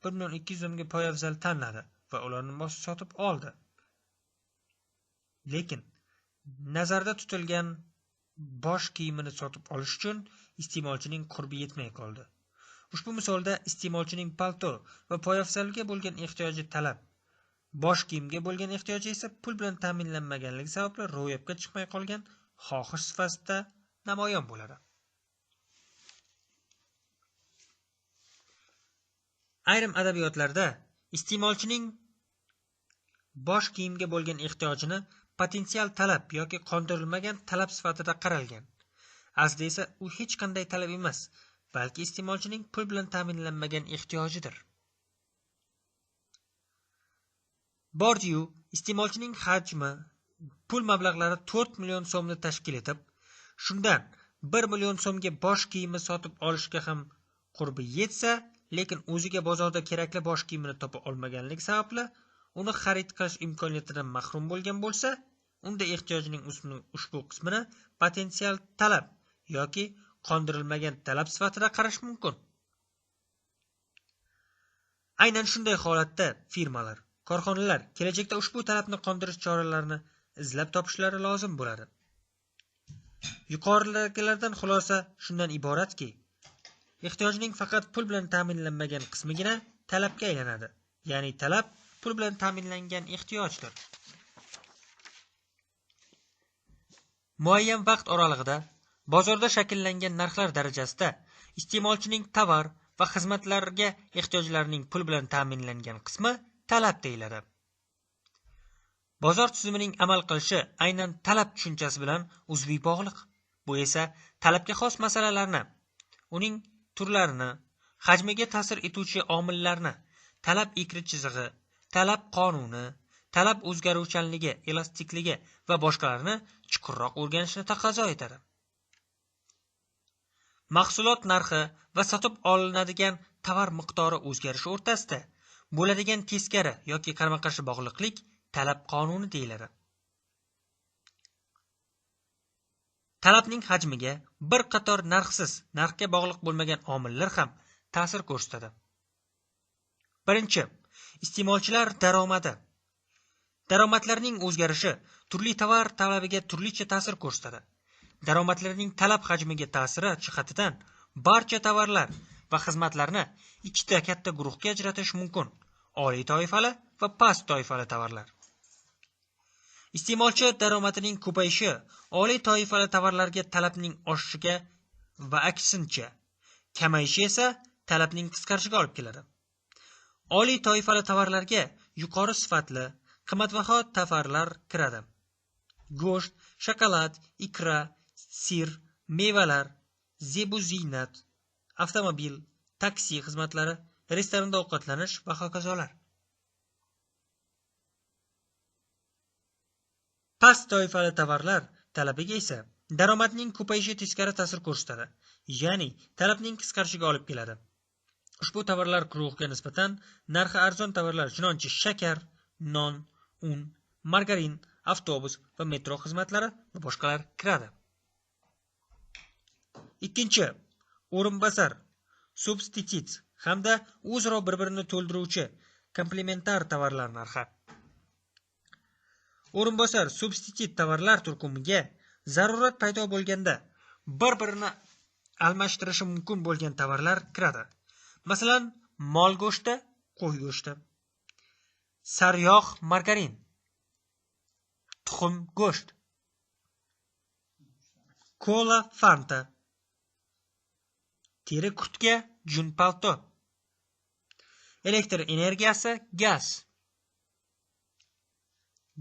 1.200.000 so'mga poyafzal tanladi va ularni sotib oldi. Lekin nazarda tutilgan bosh kiyimini sotib olish uchun iste'molchining qurbi yetmay qoldi. Ushbu misolda iste'molchining palto va poyafzalga bo'lgan ehtiyoji talab, bosh kiyimga bo'lgan ehtiyoji esa pul bilan ta'minlanmaganligi sababli ro'yobga chiqmay qolgan xohish sifatida namoyon bo'ladi. Ayrim adabiyotlarda iste'molchining bosh kiyimga bo'lgan ehtiyojini potensial talab yoki qondirilmagan talab sifatida qaralgan. Aslida esa u hech qanday talab emas, balki iste'molchining pul bilan ta'minlanmagan ehtiyojidir. Bordiyu iste'molchining hajmi pul mablag'lari 4 million so'mni tashkil etib, shundan 1 million so'mga bosh kiyimi sotib olishga ham qurbi yetsa, lekin o'ziga bozorda kerakli bosh kiyimini topa olmaganligi sababli uni xarid qilish imkoniyatidan mahrum bo'lgan bo'lsa, unda ehtiyojining ushbu qismini potensial talab yoki qondirilmagan talab sifatida qarash mumkin. Aynan shunday holatda firmalar, korxonalar kelajakda ushbu talabni qondirish choralarini izlab topishlari lozim bo'ladi. Yuqoridagilardan xulosa shundan iboratki, ehtiyojning faqat pul bilan ta'minlanmagan qismigina talabga aylanadi. Ya'ni talab pul bilan ta'minlangan ehtiyojdir. Muayyan vaqt oralig'ida bozorda shakllangan narxlar darajasida iste'molchining tovar va xizmatlarga ehtiyojlarining pul bilan ta'minlangan qismi talab deyiladi. Bozor tizimining amal qilishi aynan talab tushunchasi bilan uzviy bog'liq. Bu esa talabga xos masalalarni, uning turlarini, hajmiga ta'sir etuvchi omillarni, talab egri chizig'i, talab qonuni, talab o'zgaruvchanligi, elastikligi va boshqalarni chuqurroq o'rganishni taqozo etadi. Mahsulot narxi va sotib olinadigan tovar miqdori o'zgarishi o'rtasida bo'ladigan teskari yoki qarama-qarshi bog'liqlik talab qonuni deyiladi. Talabning hajmiga bir qator narxga bog'liq bo'lmagan omillar ham ta'sir ko'rsatadi. Birinchi, iste'molchilar daromadi. Daromadlarning o'zgarishi turli tovar talabiga turlicha ta'sir ko'rsatadi. Daromadlarning talab hajmiga ta'siri jihatidan barcha tovarlar va xizmatlarni ikkita katta guruhga ajratish mumkin: oliy toifali va past toifali tovarlar. Iste'molchi daromadining ko'payishi oliy toifali tovarlarga talabning oshishiga va aksincha, kamayishi esa talabning qisqarishiga olib keladi. Oliy toifali tovarlarga yuqori sifatli, qimmatbaho tovarlar kiradi. Go'sht, shokolad, ikra, sir, mevalar, zebu ziynat, avtomobil, taksi xizmatlari, restoranda ovqatlanish va hokazolar. Past toifali tovarlar talabiga esa daromadning ko'payishi teskari ta'sir ko'rsatadi, ya'ni talabning qisqarishiga olib keladi. Ushbu tovarlar guruhiga nisbatan narxi arzon tovarlar, chunonchi shakar, non, un, margarin, avtobus va metro xizmatlari va boshqalar kiradi. Ikkinchi, o'rinbosar, substitut hamda o'zaro bir-birini to'ldiruvchi komplementar tovarlar narxi. O'rinbosar, substitut tovarlar turkumiga zarurat paydo bo'lganda bir-birini almashtirishi mumkin bo'lgan tovarlar kiradi. Masalan, mol go'shti, qo'y go'shti, saryog' margarin, tuxum go'sht, kola fanta, teri kurtka, jun palto, elektr energiyasi, gaz,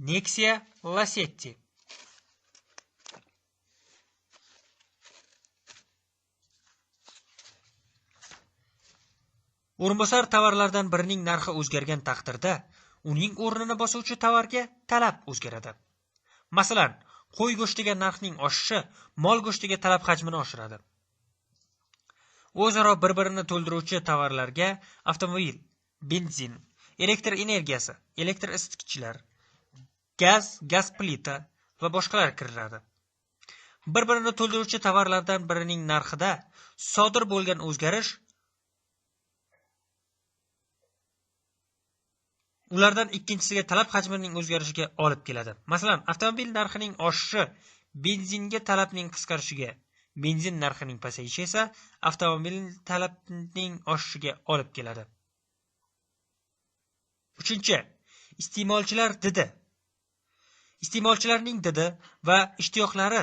Nexia Lacetti. O'rinbosar tovarlardan birining narxi o'zgargan taqdirda, uning o'rnini bosuvchi tovarga talab o'zgaradi. Masalan, qo'y go'shtiga narxning oshishi mol go'shtiga talab hajmini oshiradi. O'zaro bir-birini to'ldiruvchi tovarlarga avtomobil, benzin, elektr energiyasi, elektr isitgichlar, gaz, gaz plita va boshqalar kiriladi. Bir-birini to'ldiruvchi tovarlardan birining narxida sodir bo'lgan o'zgarish ulardan ikkinchisiga talab hajmining o'zgarishiga olib keladi. Masalan, avtomobil narxining oshishi benzinga talabning qisqarishiga, benzin narxining pasayishi esa avtomobil talabining oshishiga olib keladi. Uchinchi, iste'molchilar didi. Iste'molchilarning didi va ishtiyoqlari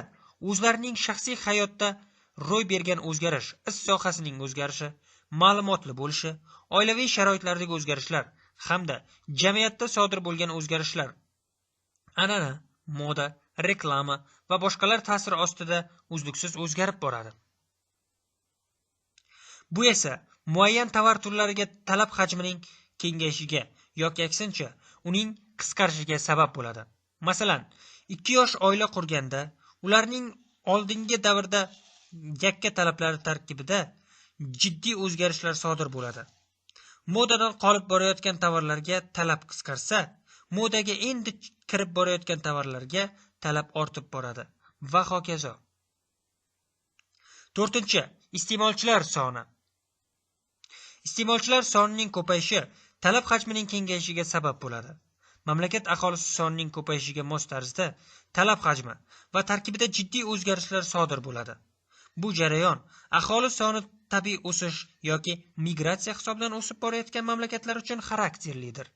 o'zlarining shaxsiy hayotda ro'y bergan o'zgarish, ish sohasining o'zgarishi, ma'lumotli bo'lishi, oilaviy sharoitlardagi o'zgarishlar hamda jamiyatda sodir bo'lgan o'zgarishlar, an'ana, moda, reklama va boshqalar ta'siri ostida uzluksiz o'zgarib boradi. Bu esa muayyan tovar turlariga talab hajmining kengayishiga yoki aksincha uning qisqarishiga sabab bo'ladi. Masalan, 2 yosh oila qurganda ularning oldingi davrda yakka talablari tarkibida jiddiy o'zgarishlar sodir bo'ladi. Modadan qolib borayotgan tovarlarga talab qisqarsa, modaga endi kirib borayotgan tovarlarga talab ortib boradi va hokazo. 4. Iste'molchilar soni. Iste'molchilar sonining ko'payishi talab hajmining kengayishiga sabab bo'ladi. Mamlakat aholisi sonining ko'payishiga mos tarzda talab hajmi va tarkibida jiddiy o'zgarishlar sodir bo'ladi. Bu jarayon aholi soni tabiiy o'sish yoki migratsiya hisobidan o'sib borayotgan mamlakatlar uchun xarakterlidir.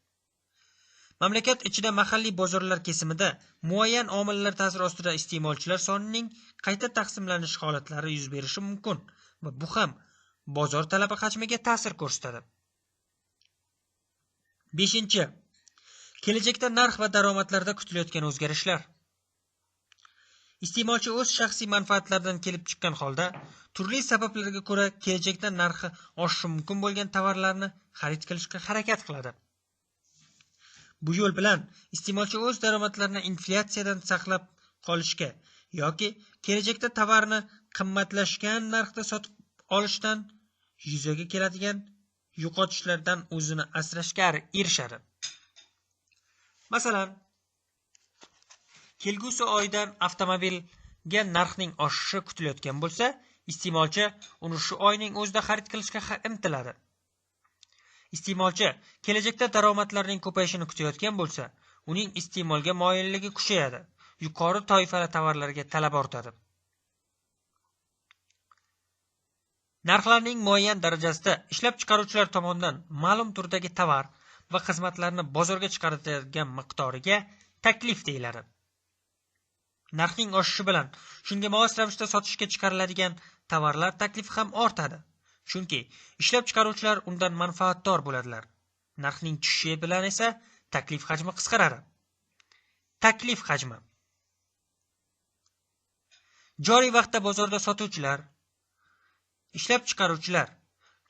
Mamlakat ichida mahalliy bozorlar kesimida muayyan omillar ta'siri ostida iste'molchilar sonining qayta taqsimlanish holatlari yuz berishi mumkin va bu ham bozor talabi hajmiga ta'sir ko'rsatadi. 5. Kelajakda narx va daromadlarda kutilayotgan o'zgarishlar. Iste'molchi o'z shaxsiy manfaatlaridan kelib chiqqan holda turli sabablarga ko'ra kelajakda narxi oshishi mumkin bo'lgan tovarlarni xarid qilishga harakat qiladi. Bu yo'l bilan iste'molchi o'z daromadlarini inflyatsiyadan saqlab qolishga yoki kelajakda tovarni qimmatlashgan narxda sotib olishdan yuzaga keladigan yo'qotishlardan o'zini asrashga erishadi. Masalan, kelgusi oydan avtomobilga narxning oshishi kutilayotgan bo'lsa, iste'molchi uni shu oyning o'zida xarid qilishga intiladi. Iste'molchi kelajakda daromadlarning ko'payishini kutayotgan bo'lsa, uning iste'molga moyilligi kuchayadi, yuqori toifali tovarlarga talab ortadi. Narxlarning muayyan darajasida ishlab chiqaruvchilar tomonidan ma'lum turdagi tovar va xizmatlarni bozorga chiqariladigan miqdoriga taklif deyiladi. Narxning oshishi bilan shunga mos ravishda sotishga chiqariladigan tovarlar taklifi ham ortadi. Chunki ishlab chiqaruvchilar undan manfaatdor bo'ladilar. Narxning tushishi bilan esa taklif hajmi qisqaradi. Taklif hajmi. Joriy vaqtda bozorda sotuvchilar, ishlab chiqaruvchilar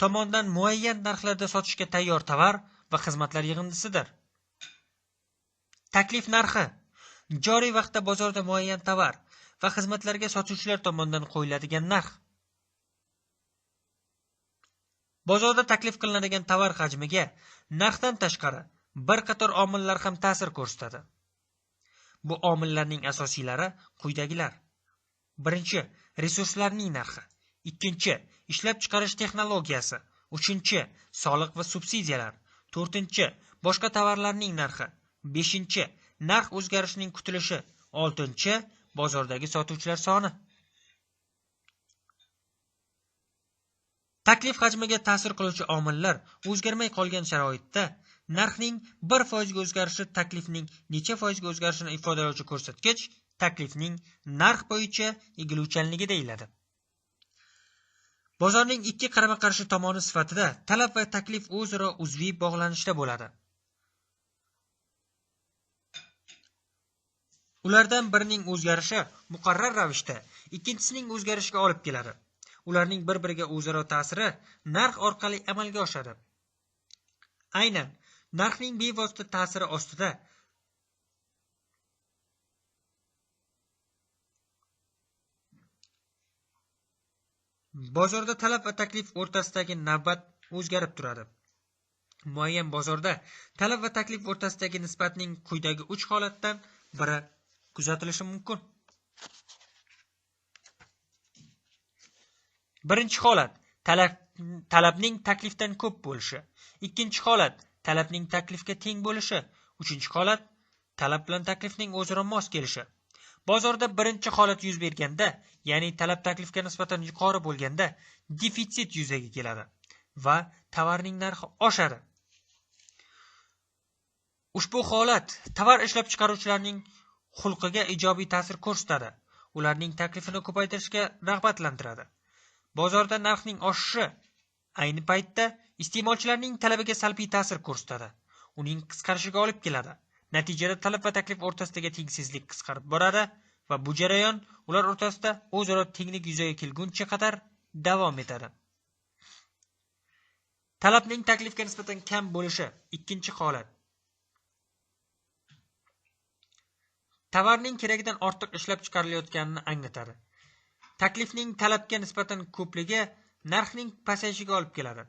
tomonidan muayyan narxlarda sotishga tayyor tovar va xizmatlar yig'indisidir. Taklif narxi joriy vaqtda bozorda muayyan tovar va xizmatlarga sotuvchilar tomonidan qo'yiladigan narx. Bozorda taklif qilinadigan tovar hajmiga narxdan tashqari bir qator omillar ham ta'sir ko'rsatadi. Bu omillarning asosiylari quyidagilar. Birinchi, resurslarning narxi. Ikkinchi, ishlab chiqarish texnologiyasi. Uchinchi, soliq va subsidiyalar. To'rtinchi, boshqa tovarlarning narxi. Beshinchi, narx o'zgarishining kutilishi. Oltinchi, bozordagi sotuvchilar soni. Taklif hajmiga ta'sir qiluvchi omillar o'zgarmay qolgan sharoitda narxning 1% ga o'zgarishi taklifning necha foizga o'zgarishini ifodalovchi ko'rsatkich taklifning narx bo'yicha egiluvchanligi deyiladi. Bozorning ikki qarama-qarshi tomoni sifatida talab va taklif o'zaro uzviy bog'lanishda bo'ladi. Ulardan birining o'zgarishi muqarrar ravishda ikkinchisining o'zgarishiga olib keladi. Ularning bir-biriga o'zaro ta'siri narx orqali amalga oshadi. Aynan narxning bevosita ta'siri ostida bozorda talab va taklif o'rtasidagi navbat o'zgarib turadi. Muayyan bozorda talab va taklif o'rtasidagi nisbatning quyidagi 3 holatdan biri kuzatilishi mumkin. Birinchi holat talabning taklifdan ko'p bo'lishi. Ikkinchi holat talabning taklifga teng bo'lishi. Uchinchi holat talab bilan taklifning o'zaro mos kelishi. Bozorda birinchi holat yuz berganda, ya'ni talab taklifga nisbatan yuqori bo'lganda, defitsit yuzaga keladi va tovarning narxi oshadi. Ushbu holat tovar ishlab chiqaruvchilarning xulqiga ijobiy ta'sir ko'rsatadi. Ularning taklifini ko'paytirishga rag'batlantiradi. Bozorda narxning oshishi ayni paytda iste'molchilarning talabiga salbiy ta'sir ko'rsatadi. Uning qisqarishiga olib keladi. Natijada talab va taklif o'rtasidagi tengsizlik qisqarib boradi va bu jarayon ular o'rtasida o'zaro tenglik yuzaga kelguncha qadar davom etadi. Talabning taklifga nisbatan kam bo'lishi ikkinchi holat. Tovarning keragidan ortiq ishlab chiqarilayotganini anglatadi. Taklifning talabga nisbatan ko'pligi narxning pasayishiga olib keladi.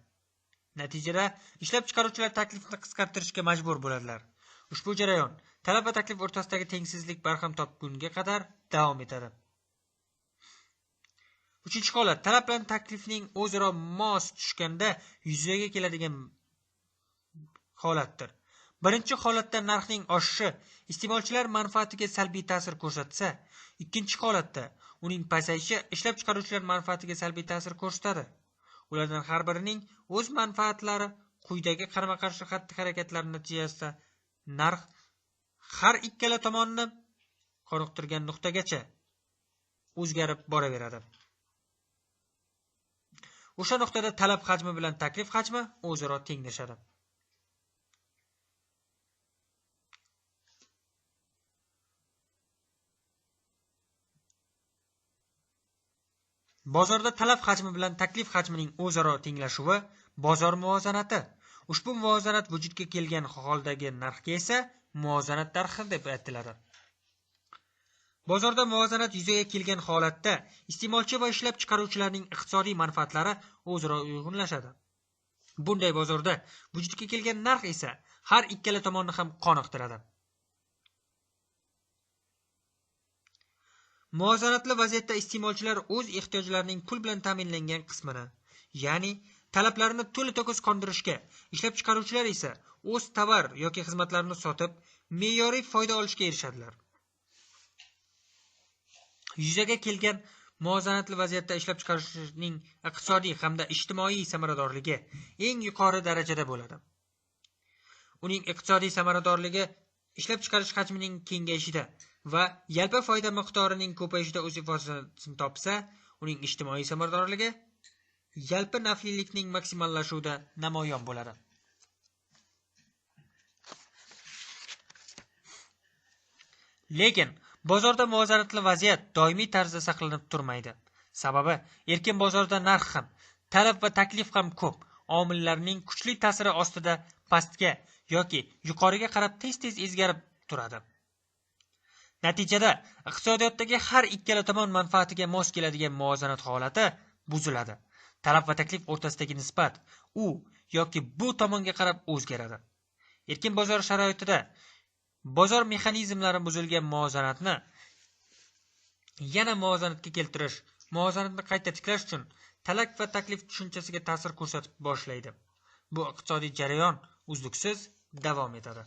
Natijada ishlab chiqaruvchilar taklifni qisqartirishga majbur bo'ladilar. Ushbu jarayon talab va taklif o'rtasidagi tengsizlik barham topgunga qadar davom etadi. Uchinchi holat talab bilan taklifning o'zaro mos tushganda yuzaga keladigan holatdir. Birinchi holatda narxning oshishi iste'molchilar manfaatiga salbiy ta'sir ko'rsatsa, ikkinchi holatda uning pasayishi ishlab chiqaruvchilar manfaatiga salbiy ta'sir ko'rsatadi. Ulardan har birining o'z manfaatlari quyidagi qarama-qarshi xatti-harakatlar natijasida narx har ikkala tomonni qoniqtirgan nuqtagacha o'zgarib boraveradi. O'sha nuqtada talab hajmi bilan taklif hajmi o'zaro tenglashadi. Bozorda talab hajmi bilan taklif hajmining o'zaro tenglashuvi bozor muvozanati. Ushbu muvozanat vujudga kelgan holdagi narxga esa muvozanat narxi deb aytiladi. Bozorda muvozanat yuzaga kelgan holatda iste'molchi va ishlab chiqaruvchilarning iqtisodiy manfaatlari o'zaro uyg'unlashadi. Bunday bozorda vujudga kelgan narx esa har ikkala tomonni ham qoniqtiradi. Muvozanatli vaziyatda iste'molchilar o'z ehtiyojlarining pul bilan ta'minlangan qismini, ya'ni talablarini to'la-to'kis qondirishga, ishlab chiqaruvchilar esa o'z tovar yoki xizmatlarini sotib, me'yoriy foyda olishga erishadilar. Yuzaga kelgan muvozanatli vaziyatda ishlab chiqarishning iqtisodiy hamda ijtimoiy samaradorligi eng yuqori darajada bo'ladi. Uning iqtisodiy samaradorligi ishlab chiqarish hajmining kengayishida va yalpa foyda miqdorining ko'payishida o'z ifodasini topsa, uning ijtimoiy samaradorligi yalpi naflilikning maksimallashuvida namoyon bo'ladi. Lekin bozorda muvozanatli vaziyat doimiy tarzda saqlanib turmaydi. Sababi erkin bozorda narx ham, talab va taklif ham ko'p omillarning kuchli ta'siri ostida pastga yoki yuqoriga qarab tez o'zgarib turadi. Natijada iqtisodiyotdagi har ikkala tomon manfaatiga mos keladigan muvozanat holati buziladi. Talab va taklif o'rtasidagi nisbat u yoki bu tomonga qarab o'zgaradi. Erkin bozor sharoitida bozor mexanizmlari buzilgan muvozanatni yana muvozanatga keltirish, muvozanatni qayta tiklash uchun talab va taklif tushunchasiga ta'sir ko'rsatib boshlaydi. Bu iqtisodiy jarayon uzluksiz davom etadi.